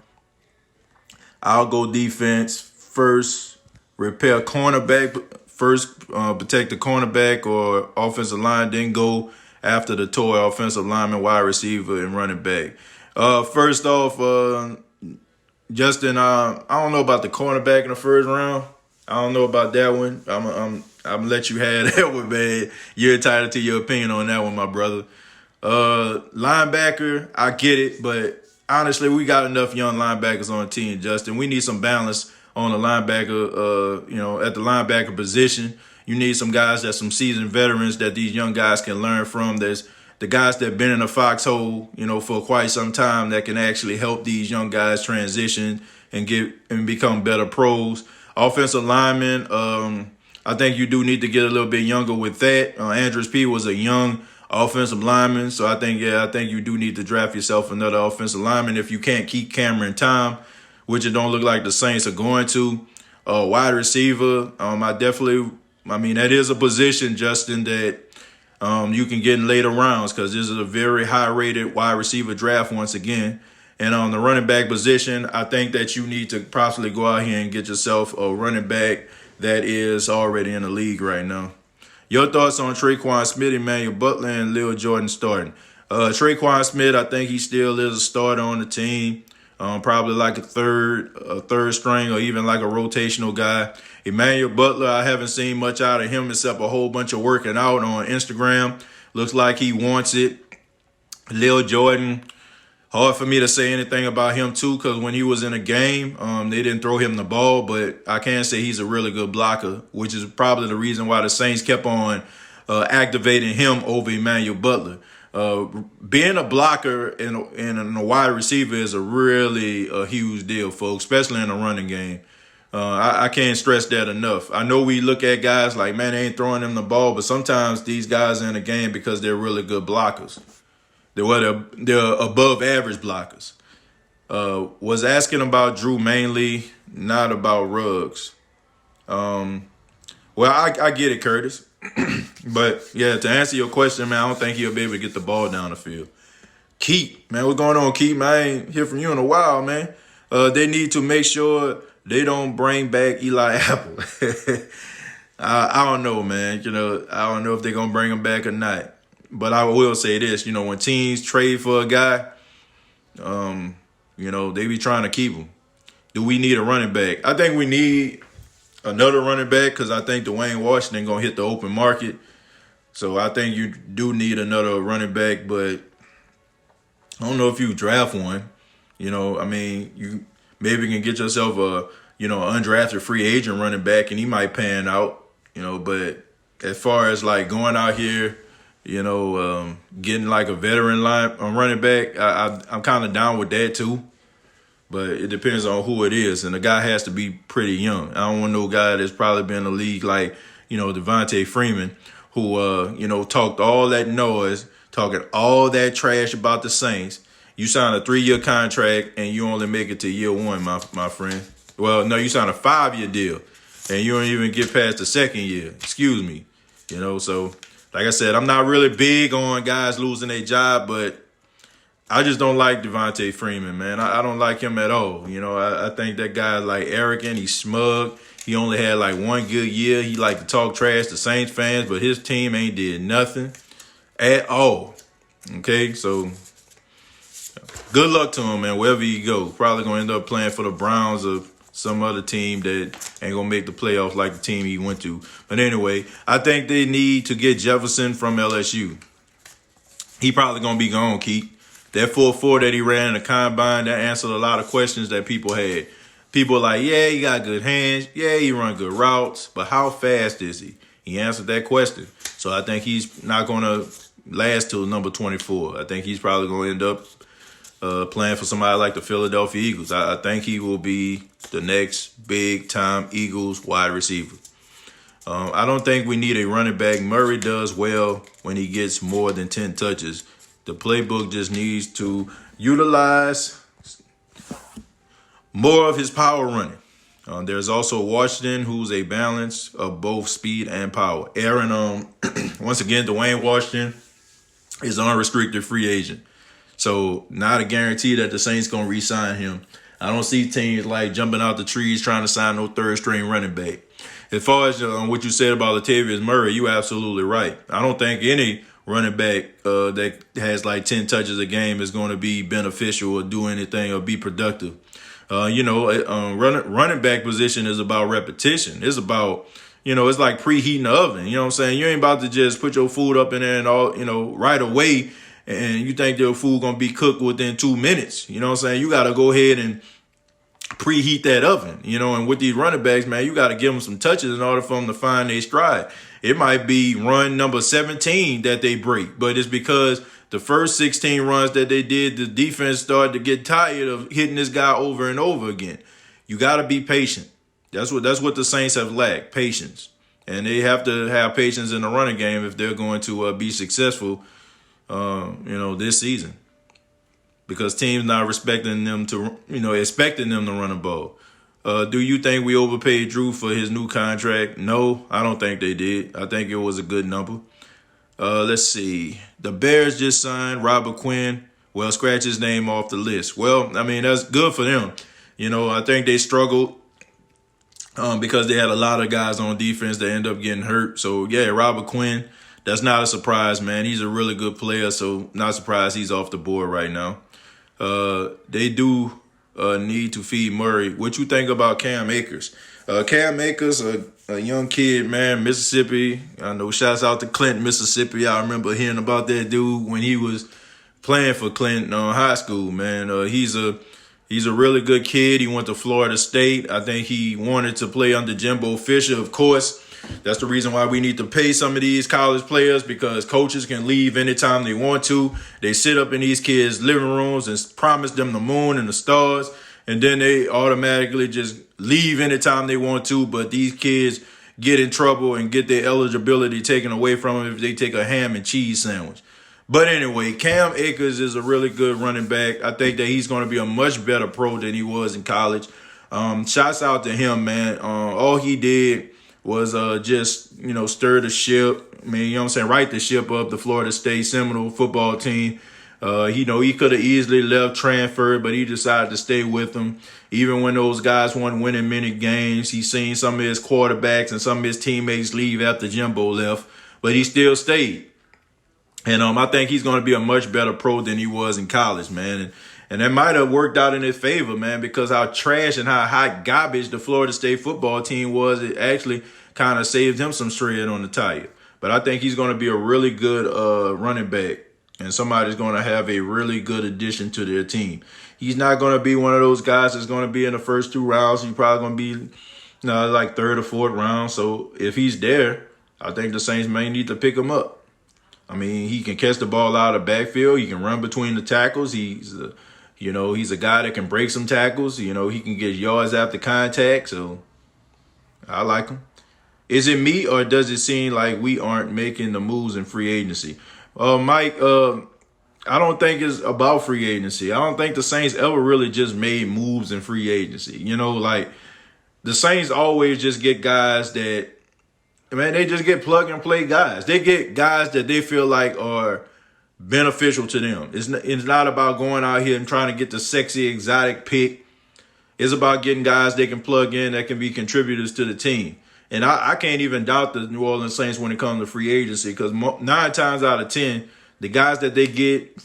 I'll go defense. First, repair cornerback. First, protect the cornerback or offensive line. Then go after the toy offensive lineman, wide receiver, and running back. First off, Justin, I don't know about the cornerback in the first round. I don't know about that one. I'm gonna let you have that one, man. You're entitled to your opinion on that one, my brother. Linebacker, I get it, but honestly, we got enough young linebackers on the team, Justin. We need some balance on the linebacker, at the linebacker position. You need some guys that's some seasoned veterans that these young guys can learn from. There's the guys that have been in the foxhole, for quite some time that can actually help these young guys transition and become better pros. Offensive linemen, I think you do need to get a little bit younger with that. Andrews P was a young offensive lineman, so I think you do need to draft yourself another offensive lineman if you can't keep Cameron Tom, which it don't look like the Saints are going to. Wide receiver, that is a position, Justin, that you can get in later rounds because this is a very high-rated wide receiver draft once again. And on the running back position, I think that you need to possibly go out here and get yourself a running back that is already in the league right now. Your thoughts on Traquan Smith, Emmanuel Butler, and Lil Jordan starting? Traquan Smith, I think he still is a starter on the team. Probably like a third string or even like a rotational guy. Emmanuel Butler, I haven't seen much out of him except a whole bunch of working out on Instagram. Looks like he wants it. Lil Jordan, hard for me to say anything about him too because when he was in a game, they didn't throw him the ball, but I can say he's a really good blocker, which is probably the reason why the Saints kept on activating him over Emmanuel Butler. Being a blocker and a wide receiver is a really huge deal, folks, especially in a running game. I can't stress that enough. I know we look at guys like, man, they ain't throwing them the ball, but sometimes these guys are in the game because they're really good blockers. They're above average blockers. Was asking about Drew mainly, not about Ruggs. I get it, Curtis. But, yeah, to answer your question, man, I don't think he'll be able to get the ball down the field. Keith, man, what's going on, Keith? Man, I ain't hear from you in a while, man. They need to make sure they don't bring back Eli Apple. I don't know, man. I don't know if they're gonna bring him back or not. But I will say this, when teams trade for a guy, they be trying to keep him. Do we need a running back? I think we need another running back because I think Dwayne Washington gonna hit the open market. So I think you do need another running back, but I don't know if you draft one. You maybe can get yourself a undrafted free agent running back, and he might pan out. But as far as like going out here, getting like a veteran running back, I'm kind of down with that too. But it depends on who it is, and the guy has to be pretty young. I don't want no guy that's probably been in the league like Devontae Freeman, who talked all that noise, talking all that trash about the Saints. You sign a 3-year contract and you only make it to year one, my friend. Well, no, you sign a 5-year deal and you don't even get past the second year. Excuse me. So like I said, I'm not really big on guys losing their job, but I just don't like Devontae Freeman, man. I don't like him at all. I think that guy is like arrogant. He's smug. He only had like one good year. He like to talk trash to Saints fans, but his team ain't did nothing at all. Okay, so good luck to him, man, wherever he go. Probably going to end up playing for the Browns or some other team that ain't going to make the playoffs like the team he went to. But anyway, I think they need to get Jefferson from LSU. He probably going to be gone, Keith. That 4.4 that he ran in the combine, that answered a lot of questions that people had. People are like, yeah, he got good hands. Yeah, he run good routes. But how fast is he? He answered that question. So I think he's not going to last till number 24. I think he's probably going to end up playing for somebody like the Philadelphia Eagles. I think he will be the next big-time Eagles wide receiver. I don't think we need a running back. Murray does well when he gets more than 10 touches. The playbook just needs to utilize more of his power running. There's also Washington, who's a balance of both speed and power. Aaron, once again, Dwayne Washington is an unrestricted free agent. So not a guarantee that the Saints going to re-sign him. I don't see teams like jumping out the trees trying to sign no third-string running back. As far as what you said about Latavius Murray, you're absolutely right. I don't think any running back that has like 10 touches a game is going to be beneficial or do anything or be productive. Running back position is about repetition. It's about, it's like preheating the oven. You know what I'm saying? You ain't about to just put your food up in there and all, right away and you think your food going to be cooked within 2 minutes. You know what I'm saying? You got to go ahead and preheat that oven, and with these running backs, man, you got to give them some touches in order for them to find their stride. It might be run number 17 that they break, but it's because the first 16 runs that they did, the defense started to get tired of hitting this guy over and over again. You got to be patient. That's what the Saints have lacked, patience. And they have to have patience in the running game if they're going to be successful, this season. Because teams not expecting them to run the ball. Do you think we overpaid Drew for his new contract? No, I don't think they did. I think it was a good number. Let's see. The Bears just signed Robert Quinn. Well, scratch his name off the list. Well, I mean, that's good for them. I think they struggled because they had a lot of guys on defense that end up getting hurt. So, yeah, Robert Quinn, that's not a surprise, man. He's a really good player, so not surprised he's off the board right now. They do need to feed Murray. What you think about Cam Akers? Cam Akers, a young kid, man, Mississippi. I know, shouts out to Clinton, Mississippi. I remember hearing about that dude when he was playing for Clinton high school, man. He's a really good kid. He went to Florida State. I think he wanted to play under Jimbo Fisher, of course. That's the reason why we need to pay some of these college players, because coaches can leave anytime they want to. They sit up in these kids' living rooms and promise them the moon and the stars, and then they automatically just leave anytime they want to. But these kids get in trouble and get their eligibility taken away from them if they take a ham and cheese sandwich. But anyway, Cam Akers is a really good running back. I think that he's going to be a much better pro than he was in college. Shouts out to him, man. All he did was just, stir the ship. I mean, right the ship up, the Florida State Seminole football team. He could have easily left, transferred, but he decided to stay with them. Even when those guys weren't winning many games, he's seen some of his quarterbacks and some of his teammates leave after Jimbo left, but he still stayed. And I think he's going to be a much better pro than he was in college, man. And that might have worked out in his favor, man, because how trash and how hot garbage the Florida State football team was, it actually kind of saved him some shred on the tire. But I think he's going to be a really good running back, and somebody's going to have a really good addition to their team. He's not going to be one of those guys that's going to be in the first 2 rounds. He's probably going to be like 3rd or 4th round. So if he's there, I think the Saints may need to pick him up. I mean, he can catch the ball out of the backfield. He can run between the tackles. He's a guy that can break some tackles. He can get yards after contact. So I like him. Is it me, or does it seem like we aren't making the moves in free agency? Mike, I don't think it's about free agency. I don't think the Saints ever really just made moves in free agency. Like the Saints always just get guys that, man, they just get plug and play guys. They get guys that they feel like are beneficial to them. It's not about going out here and trying to get the sexy, exotic pick. It's about getting guys they can plug in that can be contributors to the team. And I can't even doubt the New Orleans Saints when it comes to free agency, because 9 times out of 10, the guys that they get,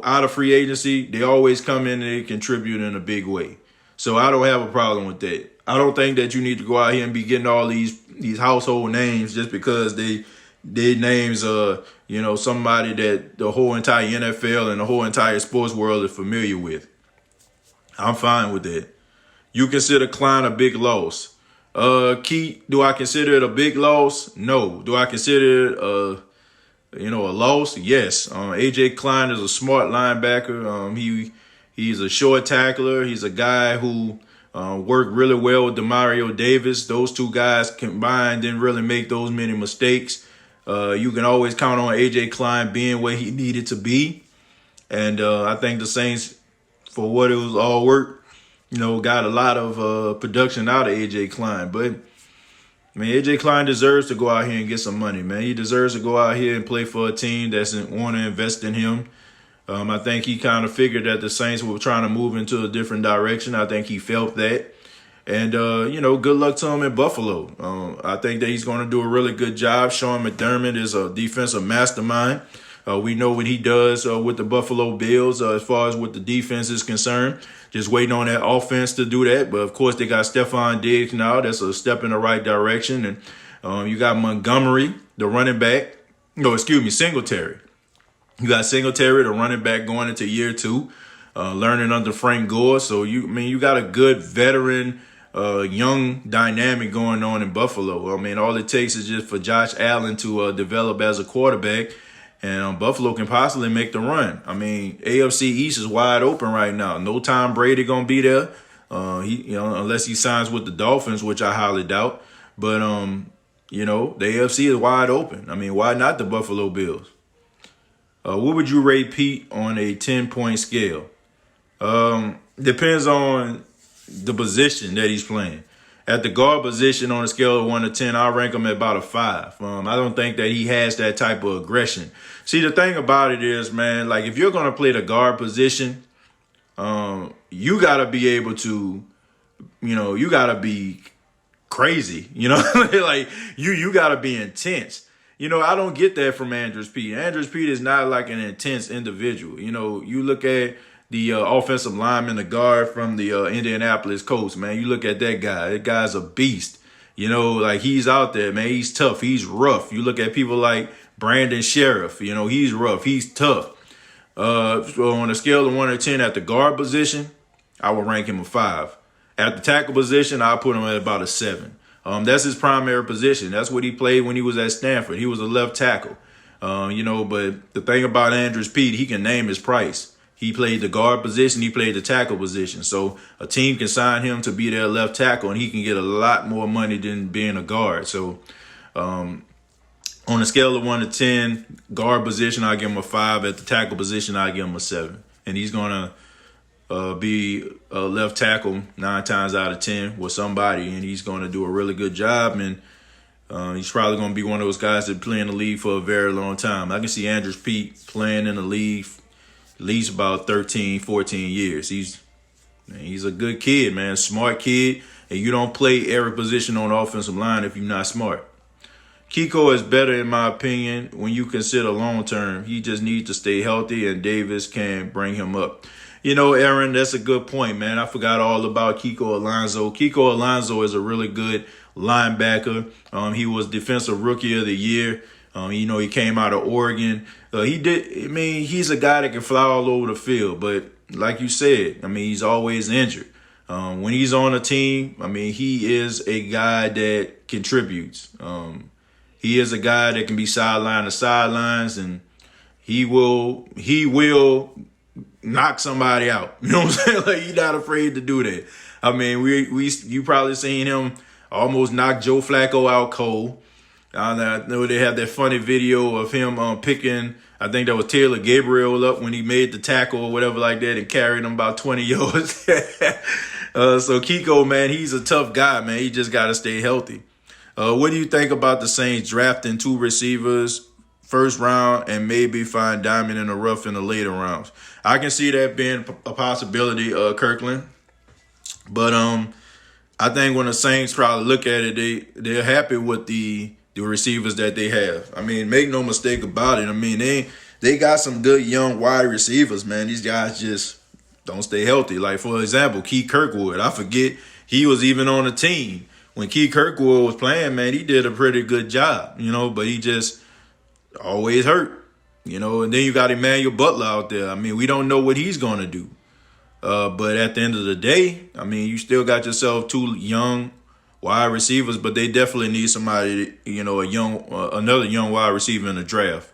out of free agency, they always come in and they contribute in a big way. So I don't have a problem with that. I don't think that you need to go out here and be getting all these household names just because their names are, somebody that the whole entire NFL and the whole entire sports world is familiar with. I'm fine with that. You consider Klein a big loss. Keith, do I consider it a big loss? No. Do I consider it a loss? Yes. AJ Klein is a smart linebacker. He's a short tackler. He's a guy who worked really well with Demario Davis. Those two guys combined didn't really make those many mistakes. You can always count on AJ Klein being where he needed to be. And I think the Saints, for what it was all worth, got a lot of production out of AJ Klein. But, AJ Klein deserves to go out here and get some money, man. He deserves to go out here and play for a team that's want to invest in him. I think he kind of figured that the Saints were trying to move into a different direction. I think he felt that. And, good luck to him in Buffalo. I think that he's going to do a really good job. Sean McDermott is a defensive mastermind. We know what he does with the Buffalo Bills as far as what the defense is concerned. Just waiting on that offense to do that. But, of course, they got Stephon Diggs now. That's a step in the right direction. And you got Montgomery, the running back. Singletary. You got Singletary, the running back, going into year 2, learning under Frank Gore. So, you got a good veteran, young dynamic going on in Buffalo. All it takes is just for Josh Allen to develop as a quarterback. And Buffalo can possibly make the run. AFC East is wide open right now. No Tom Brady gonna be there, unless he signs with the Dolphins, which I highly doubt. But the AFC is wide open. Why not the Buffalo Bills? What would you rate Pete on a 10-point scale? Depends on the position that he's playing. At the guard position, on a scale of 1 to 10, I rank him at about a 5. I don't think that he has that type of aggression. See, the thing about it is, man, like if you're going to play the guard position, you got to be able to, you got to be crazy, like you got to be intense. I don't get that from Andrews Pete. Andrews Pete is not like an intense individual. You look at the offensive lineman, the guard from the Indianapolis Colts, man. You look at that guy. That guy's a beast. Like he's out there, man. He's tough. He's rough. You look at people like Brandon Sheriff. He's rough. He's tough. So on a scale of 1 to 10 at the guard position, I would rank him a 5. At the tackle position, I'll put him at about a 7. That's his primary position. That's what he played when he was at Stanford. He was a left tackle. But the thing about Andrews Pete, he can name his price. He played the guard position. He played the tackle position. So a team can sign him to be their left tackle, and he can get a lot more money than being a guard. So on a scale of 1 to 10, guard position, I'll give him a 5. At the tackle position, I'll give him a 7. And he's going to be a left tackle 9 times out of 10 with somebody, and he's going to do a really good job. And he's probably going to be one of those guys that play in the league for a very long time. I can see Andrews Pete playing in the league at least about 13, 14 years. He's a good kid, man, smart kid, and you don't play every position on the offensive line if you're not smart. Kiko is better, in my opinion, when you consider long term. He just needs to stay healthy, and Davis can bring him up. Aaron, that's a good point, man. I forgot all about Kiko Alonso. Kiko Alonso is a really good linebacker. He was Defensive Rookie of the Year. He came out of Oregon. He's a guy that can fly all over the field, but like you said, he's always injured. When he's on a team, he is a guy that contributes. He is a guy that can be sideline to sidelines, and he will knock somebody out. You know what I'm saying? Like, he's not afraid to do that. You probably seen him almost knock Joe Flacco out cold. I know they have that funny video of him picking, I think that was Taylor Gabriel up when he made the tackle or whatever like that and carried him about 20 yards. So Kiko, man, he's a tough guy, man. He just got to stay healthy. What do you think about the Saints drafting 2 receivers first round and maybe find diamond in the rough in the later rounds? I can see that being a possibility, Kirkland. But I think when the Saints probably look at it, they're happy with the receivers that they have. Make no mistake about it. They got some good young wide receivers, man. These guys just don't stay healthy. Like, for example, Keith Kirkwood. I forget he was even on the team. When Keith Kirkwood was playing, man, he did a pretty good job, but he just always hurt, and then you got Emmanuel Butler out there. We don't know what he's going to do. But at the end of the day, you still got yourself 2 young wide receivers, but they definitely need somebody, another young wide receiver in the draft.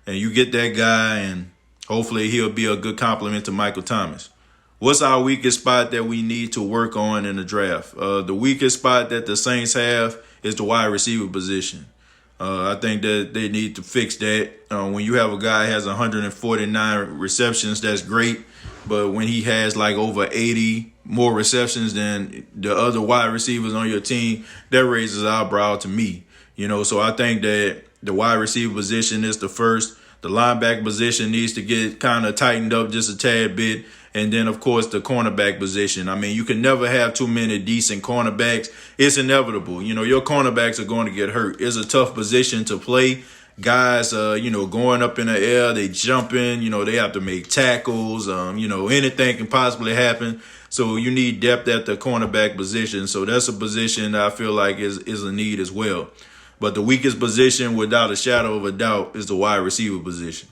And you get that guy, and hopefully he'll be a good complement to Michael Thomas. What's our weakest spot that we need to work on in the draft? The weakest spot that the Saints have is the wide receiver position. I think that they need to fix that. When you have a guy who has 149 receptions, that's great. But when he has like over 80 more receptions than the other wide receivers on your team, that raises eyebrow to me. So I think that the wide receiver position is the first. The linebacker position needs to get kind of tightened up just a tad bit. And then, of course, the cornerback position. You can never have too many decent cornerbacks. It's inevitable. Your cornerbacks are going to get hurt. It's a tough position to play. Guys, going up in the air, they jumping, they have to make tackles. Anything can possibly happen. So you need depth at the cornerback position. So that's a position that I feel like is a need as well. But the weakest position, without a shadow of a doubt, is the wide receiver position.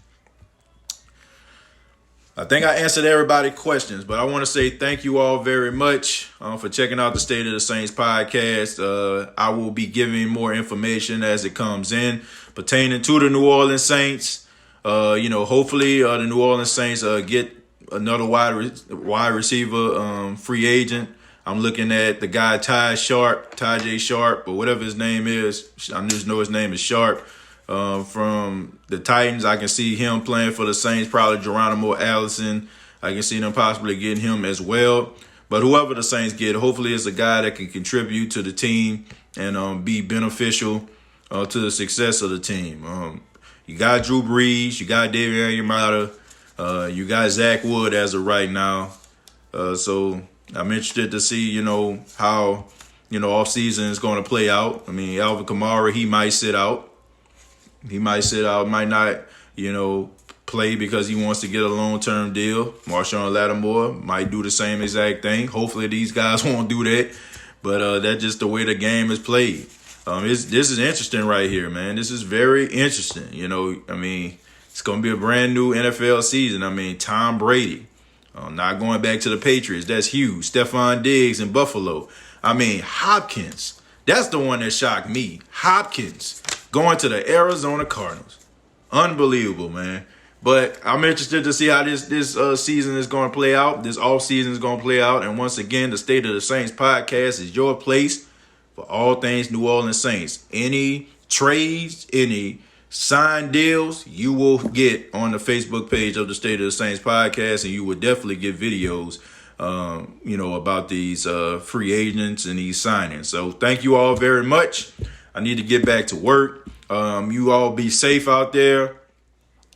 I think I answered everybody's questions, but I want to say thank you all very much for checking out the State of the Saints podcast. I will be giving more information as it comes in pertaining to the New Orleans Saints. Hopefully the New Orleans Saints get another wide receiver free agent. I'm looking at the guy Ty J. Sharp, or whatever his name is. I just know his name is Sharp. From the Titans, I can see him playing for the Saints, probably Geronimo Allison. I can see them possibly getting him as well. But whoever the Saints get, hopefully it's a guy that can contribute to the team and be beneficial to the success of the team. You got Drew Brees, you got David Onyemata, you got Zach Wood as of right now. So I'm interested to see, how, offseason is going to play out. Alvin Kamara, he might sit out. Might not, play because he wants to get a long-term deal. Marshawn Lattimore might do the same exact thing. Hopefully these guys won't do that. But that's just the way the game is played. This is interesting right here, man. This is very interesting. It's going to be a brand new NFL season. Tom Brady. Not going back to the Patriots. That's huge. Stephon Diggs in Buffalo. Hopkins. That's the one that shocked me. Hopkins going to the Arizona Cardinals. Unbelievable, man. But I'm interested to see how this season is going to play out. This offseason is going to play out. And once again, the State of the Saints podcast is your place for all things New Orleans Saints. Any trades, any signed deals, you will get on the Facebook page of the State of the Saints podcast, and you will definitely get videos, about these free agents and these signings. So thank you all very much. I need to get back to work. You all be safe out there.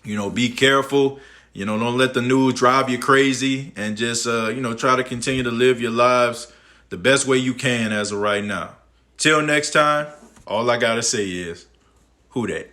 Be careful. Don't let the news drive you crazy, and just, try to continue to live your lives the best way you can as of right now. Till next time, all I got to say is, who dat?